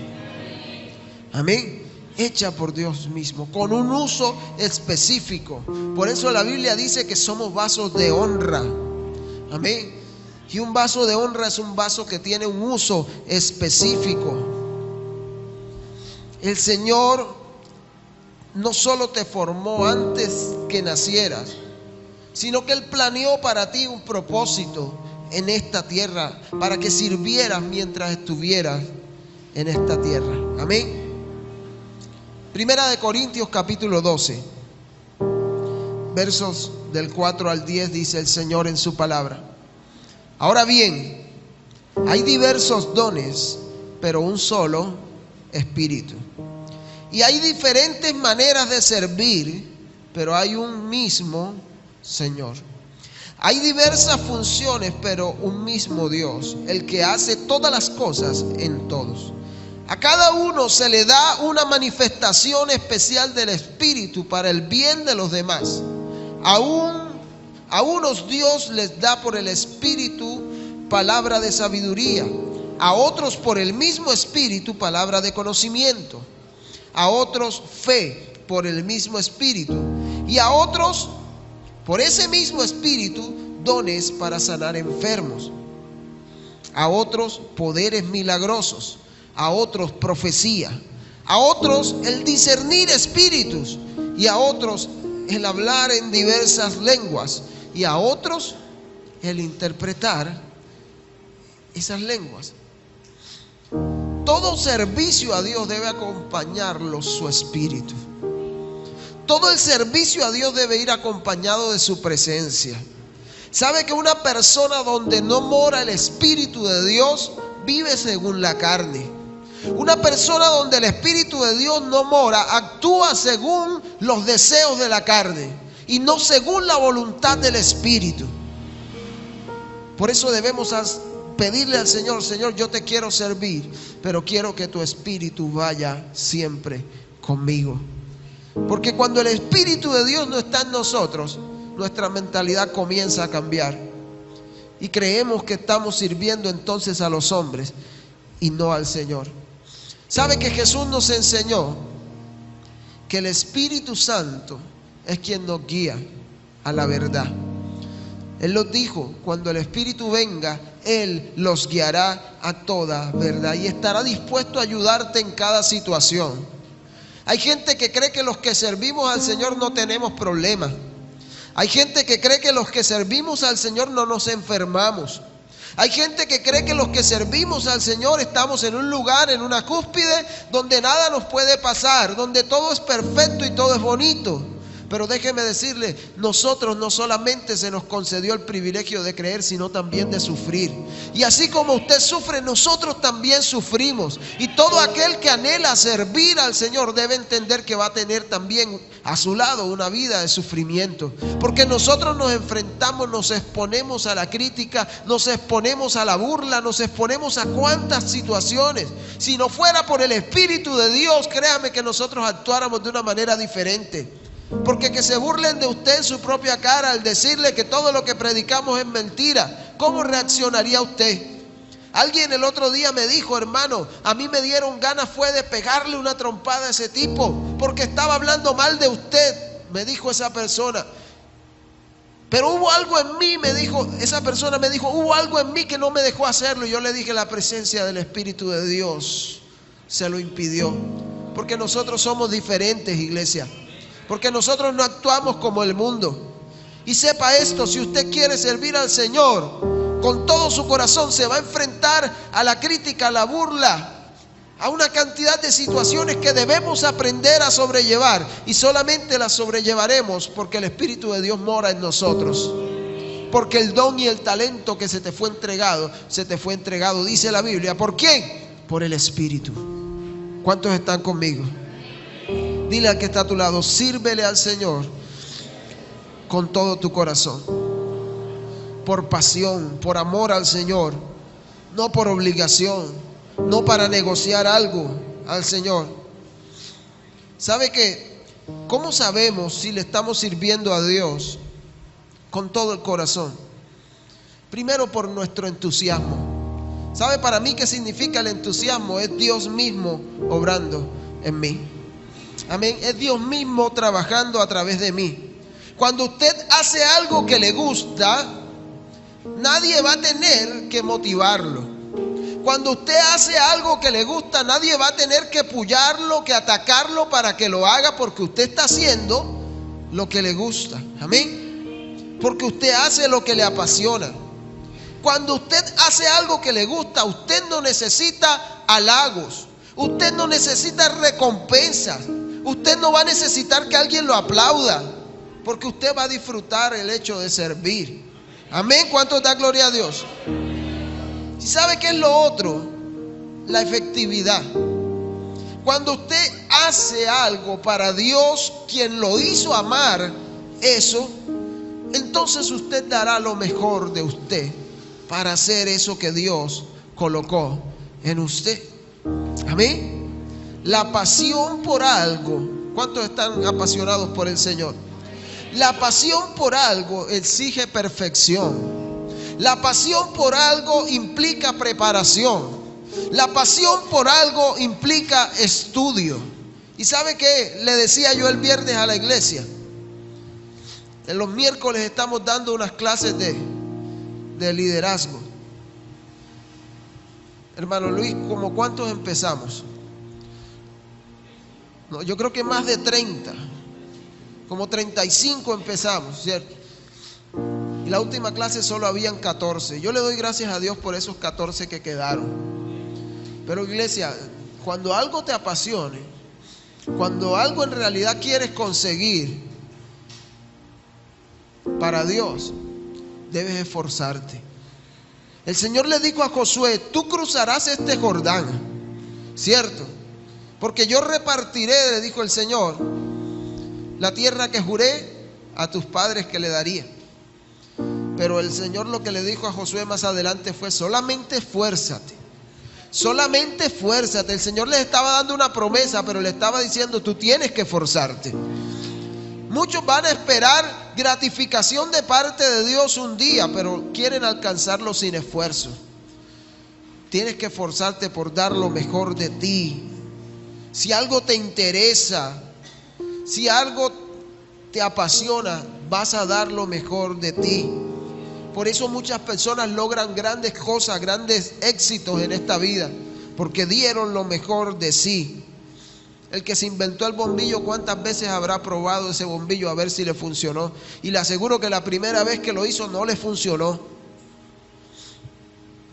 Amén. Hecha por Dios mismo, con un uso específico. Por eso la Biblia dice que somos vasos de honra. Amén. Y un vaso de honra es un vaso que tiene un uso específico. El Señor no solo te formó antes que nacieras, sino que Él planeó para ti un propósito en esta tierra, para que sirvieras mientras estuvieras en esta tierra. Amén. Primera de Corintios capítulo 12, versos del 4 al 10, dice el Señor en su palabra: ahora bien, hay diversos dones, pero un solo Espíritu. Y hay diferentes maneras de servir, pero hay un mismo Señor. Hay diversas funciones, pero un mismo Dios, el que hace todas las cosas en todos. A cada uno se le da una manifestación especial del Espíritu para el bien de los demás. A unos Dios les da por el Espíritu palabra de sabiduría, a otros por el mismo Espíritu palabra de conocimiento, a otros fe por el mismo Espíritu, y a otros por ese mismo Espíritu dones para sanar enfermos, a otros poderes milagrosos, a otros profecía, a otros el discernir espíritus, y a otros el hablar en diversas lenguas, y a otros el interpretar esas lenguas. Todo servicio a Dios debe acompañarlo su espíritu. Todo el servicio a Dios debe ir acompañado de su presencia. ¿Sabe que una persona donde no mora el Espíritu de Dios vive según la carne? Una persona donde el Espíritu de Dios no mora actúa según los deseos de la carne y no según la voluntad del Espíritu. Por eso debemos pedirle al Señor: Señor, yo te quiero servir, pero quiero que tu Espíritu vaya siempre conmigo. Porque cuando el Espíritu de Dios no está en nosotros, nuestra mentalidad comienza a cambiar y creemos que estamos sirviendo entonces a los hombres y no al Señor. ¿Sabe que Jesús nos enseñó que el Espíritu Santo es quien nos guía a la verdad? Él nos dijo: cuando el Espíritu venga, Él los guiará a toda verdad y estará dispuesto a ayudarte en cada situación. Hay gente que cree que los que servimos al Señor no tenemos problemas. Hay gente que cree que los que servimos al Señor no nos enfermamos. Hay gente que cree que los que servimos al Señor estamos en un lugar, en una cúspide, donde nada nos puede pasar, donde todo es perfecto y todo es bonito. Pero déjeme decirle, nosotros no solamente se nos concedió el privilegio de creer, sino también de sufrir. Y así como usted sufre, nosotros también sufrimos. Y todo aquel que anhela servir al Señor debe entender que va a tener también a su lado una vida de sufrimiento. Porque nosotros nos enfrentamos, nos exponemos a la crítica, nos exponemos a la burla, nos exponemos a cuantas situaciones. Si no fuera por el Espíritu de Dios, créame que nosotros actuáramos de una manera diferente. Porque que se burlen de usted en su propia cara al decirle que todo lo que predicamos es mentira, ¿cómo reaccionaría usted? Alguien el otro día me dijo: hermano, a mí me dieron ganas fue de pegarle una trompada a ese tipo, porque estaba hablando mal de usted, me dijo esa persona. Pero hubo algo en mí, me dijo, esa persona me dijo, hubo algo en mí que no me dejó hacerlo. Y yo le dije: la presencia del Espíritu de Dios se lo impidió. Porque nosotros somos diferentes, iglesia. porque nosotros no actuamos como el mundo. Y sepa esto, si usted quiere servir al Señor con todo su corazón, se va a enfrentar a la crítica, a la burla, a una cantidad de situaciones que debemos aprender a sobrellevar, y solamente las sobrellevaremos porque el Espíritu de Dios mora en nosotros. Porque el don y el talento que se te fue entregado, dice la Biblia. ¿Por quién? Por el Espíritu. ¿Cuántos están conmigo? Dile al que está a tu lado, sírvele al Señor con todo tu corazón, por pasión, por amor al Señor, no por obligación, no para negociar algo al Señor. ¿Sabe qué? ¿Cómo sabemos si le estamos sirviendo a Dios con todo el corazón? Primero, por nuestro entusiasmo. ¿Sabe para mí qué significa el entusiasmo? Es Dios mismo obrando en mí. Amén. Es Dios mismo trabajando a través de mí. Cuando usted hace algo que le gusta, nadie va a tener que motivarlo. Cuando usted hace algo que le gusta, nadie va a tener que puyarlo, que atacarlo para que lo haga, porque usted está haciendo lo que le gusta. Amén. Porque usted hace lo que le apasiona. Cuando usted hace algo que le gusta, usted no necesita halagos, usted no necesita recompensas, usted no va a necesitar que alguien lo aplauda, porque usted va a disfrutar el hecho de servir. Amén. ¿Cuánto da gloria a Dios? ¿Y sabe qué es lo otro? La efectividad. Cuando usted hace algo para Dios, quien lo hizo amar eso, entonces usted dará lo mejor de usted para hacer eso que Dios colocó en usted. Amén. La pasión por algo. ¿Cuántos están apasionados por el Señor? La pasión por algo exige perfección. La pasión por algo implica preparación. La pasión por algo implica estudio. ¿Y sabe qué? Le decía yo el viernes a la iglesia. En los miércoles estamos dando unas clases de liderazgo. Hermano Luis, ¿cómo cuántos empezamos? No, yo creo que más de 30. Como 35 empezamos, ¿cierto? Y la última clase solo habían 14. Yo le doy gracias a Dios por esos 14 que quedaron. Pero iglesia, cuando algo te apasione, cuando algo en realidad quieres conseguir para Dios, debes esforzarte. El Señor le dijo a Josué: tú cruzarás este Jordán, ¿cierto? Porque yo repartiré, le dijo el Señor, la tierra que juré a tus padres que le daría. Pero el Señor lo que le dijo a Josué más adelante fue: solamente esfuérzate. Solamente esfuérzate. El Señor les estaba dando una promesa, pero le estaba diciendo: tú tienes que esforzarte. Muchos van a esperar gratificación de parte de Dios un día, pero quieren alcanzarlo sin esfuerzo. Tienes que esforzarte por dar lo mejor de ti. Si algo te interesa, si algo te apasiona, vas a dar lo mejor de ti. Por eso muchas personas logran grandes cosas, grandes éxitos en esta vida, porque dieron lo mejor de sí. El que se inventó el bombillo, ¿cuántas veces habrá probado ese bombillo a ver si le funcionó? Y le aseguro que la primera vez que lo hizo no le funcionó.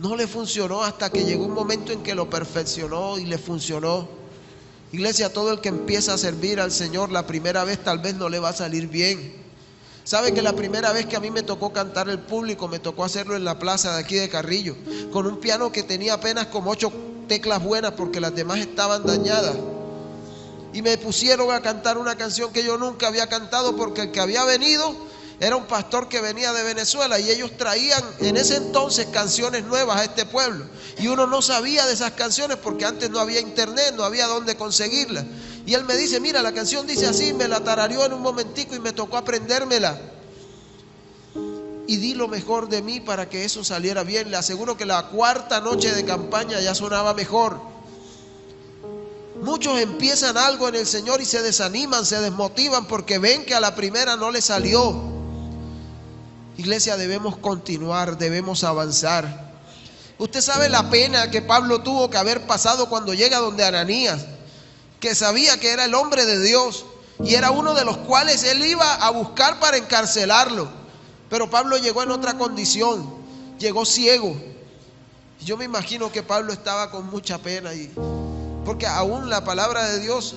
No le funcionó hasta que llegó un momento en que lo perfeccionó y le funcionó. Iglesia, todo el que empieza a servir al Señor la primera vez tal vez no le va a salir bien. ¿Sabe que la primera vez que a mí me tocó cantar el público, me tocó hacerlo en la plaza de aquí de Carrillo, con un piano que tenía apenas como 8 teclas buenas porque las demás estaban dañadas? Y me pusieron a cantar una canción que yo nunca había cantado, porque el que había venido era un pastor que venía de Venezuela, y ellos traían en ese entonces canciones nuevas a este pueblo, y uno no sabía de esas canciones porque antes no había internet, no había dónde conseguirlas. Y él me dice: mira, la canción dice así. Me la tarareó en un momentico y me tocó aprendérmela, y di lo mejor de mí para que eso saliera bien. Le aseguro que la cuarta noche de campaña ya sonaba mejor. Muchos empiezan algo en el Señor y se desaniman, se desmotivan porque ven que a la primera no les salió. Iglesia, debemos continuar, debemos avanzar. Usted sabe la pena que Pablo tuvo que haber pasado cuando llega donde Ananías, que sabía que era el hombre de Dios, y era uno de los cuales él iba a buscar para encarcelarlo. Pero Pablo llegó en otra condición, llegó ciego. Yo me imagino que Pablo estaba con mucha pena, porque aún la palabra de Dios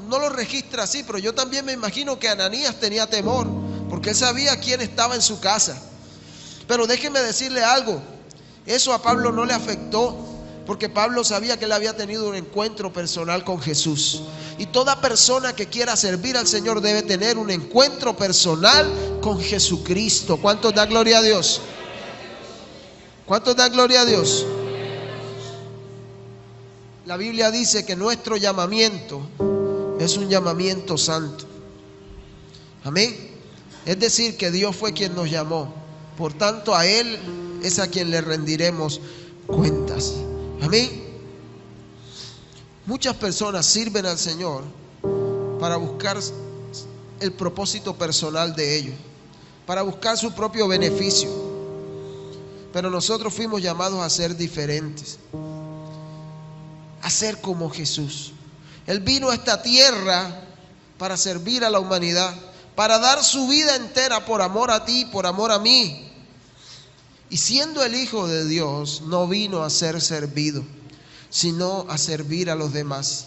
no lo registra así, pero yo también me imagino que Ananías tenía temor, porque él sabía quién estaba en su casa. Pero déjeme decirle algo, eso a Pablo no le afectó, porque Pablo sabía que él había tenido un encuentro personal con Jesús. Y toda persona que quiera servir al Señor debe tener un encuentro personal con Jesucristo. ¿Cuántos dan gloria a Dios? ¿Cuántos dan gloria a Dios? La Biblia dice que nuestro llamamiento es un llamamiento santo. Amén. Es decir, que Dios fue quien nos llamó. Por tanto, a Él es a quien le rendiremos cuentas. Amén. Muchas personas sirven al Señor para buscar el propósito personal de ellos, para buscar su propio beneficio. Pero nosotros fuimos llamados a ser diferentes, a ser como Jesús. Él vino a esta tierra para servir a la humanidad, para dar su vida entera por amor a ti, por amor a mí. Y siendo el Hijo de Dios, no vino a ser servido, sino a servir a los demás.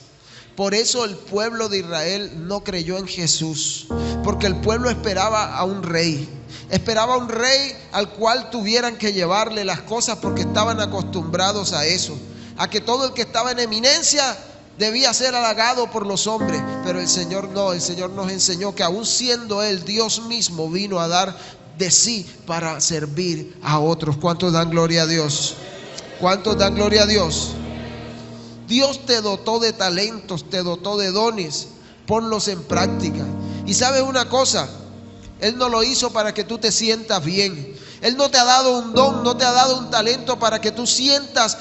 Por eso el pueblo de Israel no creyó en Jesús, porque el pueblo esperaba a un rey. Esperaba a un rey al cual tuvieran que llevarle las cosas, porque estaban acostumbrados a eso, a que todo el que estaba en eminencia debía ser halagado por los hombres. Pero el Señor no, el Señor nos enseñó que aún siendo Él Dios mismo, vino a dar de sí para servir a otros. ¿Cuántos dan gloria a Dios? ¿Cuántos dan gloria a Dios? Dios te dotó de talentos, te dotó de dones, ponlos en práctica. Y sabes una cosa, Él no lo hizo para que tú te sientas bien. Él no te ha dado un don, no te ha dado un talento para que tú sientas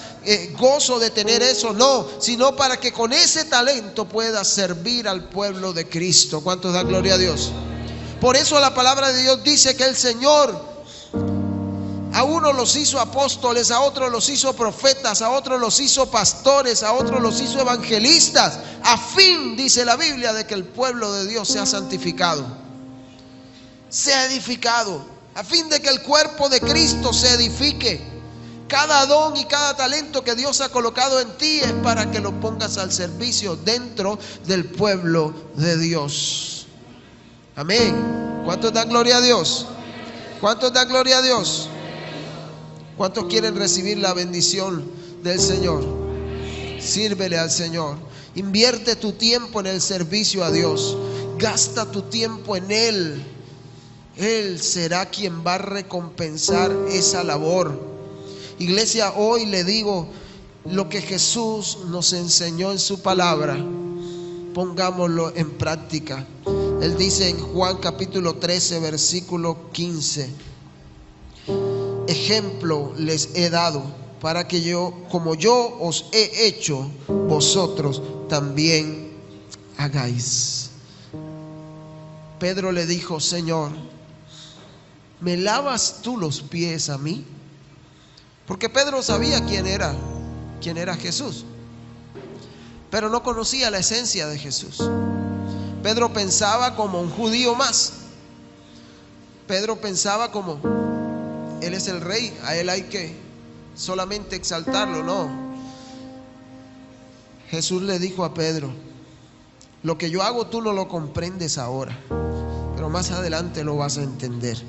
gozo de tener eso, no, sino para que con ese talento puedas servir al pueblo de Cristo. ¿Cuántos dan gloria a Dios? Por eso la palabra de Dios dice que el Señor a unos los hizo apóstoles, a otros los hizo profetas, a otros los hizo pastores, a otros los hizo evangelistas, a fin, dice la Biblia, de que el pueblo de Dios sea santificado, sea edificado, a fin de que el cuerpo de Cristo se edifique. Cada don y cada talento que Dios ha colocado en ti es para que lo pongas al servicio dentro del pueblo de Dios. Amén. ¿Cuántos dan gloria a Dios? ¿Cuántos dan gloria a Dios? ¿Cuántos quieren recibir la bendición del Señor? Sírvele al Señor. Invierte tu tiempo en el servicio a Dios. Gasta tu tiempo en Él. Él será quien va a recompensar esa labor. Iglesia, hoy le digo lo que Jesús nos enseñó en su palabra, pongámoslo en práctica. Él dice en Juan capítulo 13 versículo 15: ejemplo les he dado para que como yo os he hecho, vosotros también hagáis. Pedro le dijo: Señor, ¿me lavas tú los pies a mí? Porque Pedro sabía quién era Jesús, pero no conocía la esencia de Jesús. Pedro pensaba como un judío más. Pedro pensaba como: Él es el rey, a Él hay que solamente exaltarlo. No. Jesús le dijo a Pedro: lo que yo hago tú no lo comprendes ahora, pero más adelante lo vas a entender.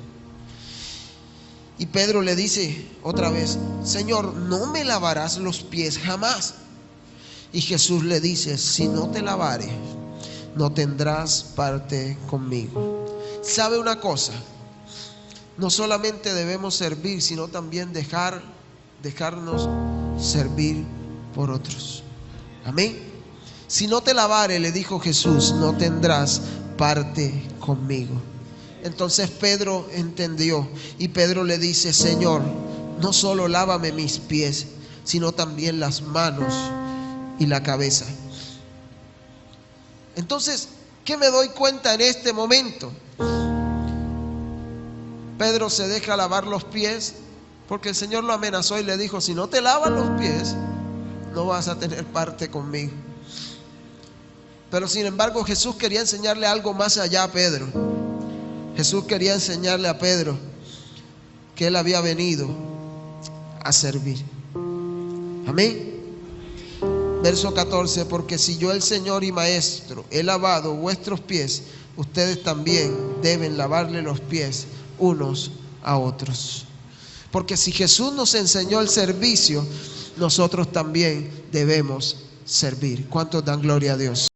Y Pedro le dice otra vez: Señor, no me lavarás los pies jamás. Y Jesús le dice: si no te lavare, no tendrás parte conmigo. ¿Sabe una cosa? No solamente debemos servir, sino también dejarnos servir por otros. Amén. Si no te lavare, le dijo Jesús, no tendrás parte conmigo. Entonces Pedro entendió y Pedro le dice: Señor, no solo lávame mis pies, sino también las manos y la cabeza. Entonces, ¿qué me doy cuenta en este momento? Pedro se deja lavar los pies porque el Señor lo amenazó y le dijo: si no te lavas los pies, no vas a tener parte conmigo. Pero sin embargo Jesús quería enseñarle algo más allá a Pedro. Jesús quería enseñarle a Pedro que él había venido a servir. Amén. Verso 14: porque si yo, el Señor y Maestro, he lavado vuestros pies, ustedes también deben lavarle los pies unos a otros. Porque si Jesús nos enseñó el servicio, nosotros también debemos servir. ¿Cuántos dan gloria a Dios?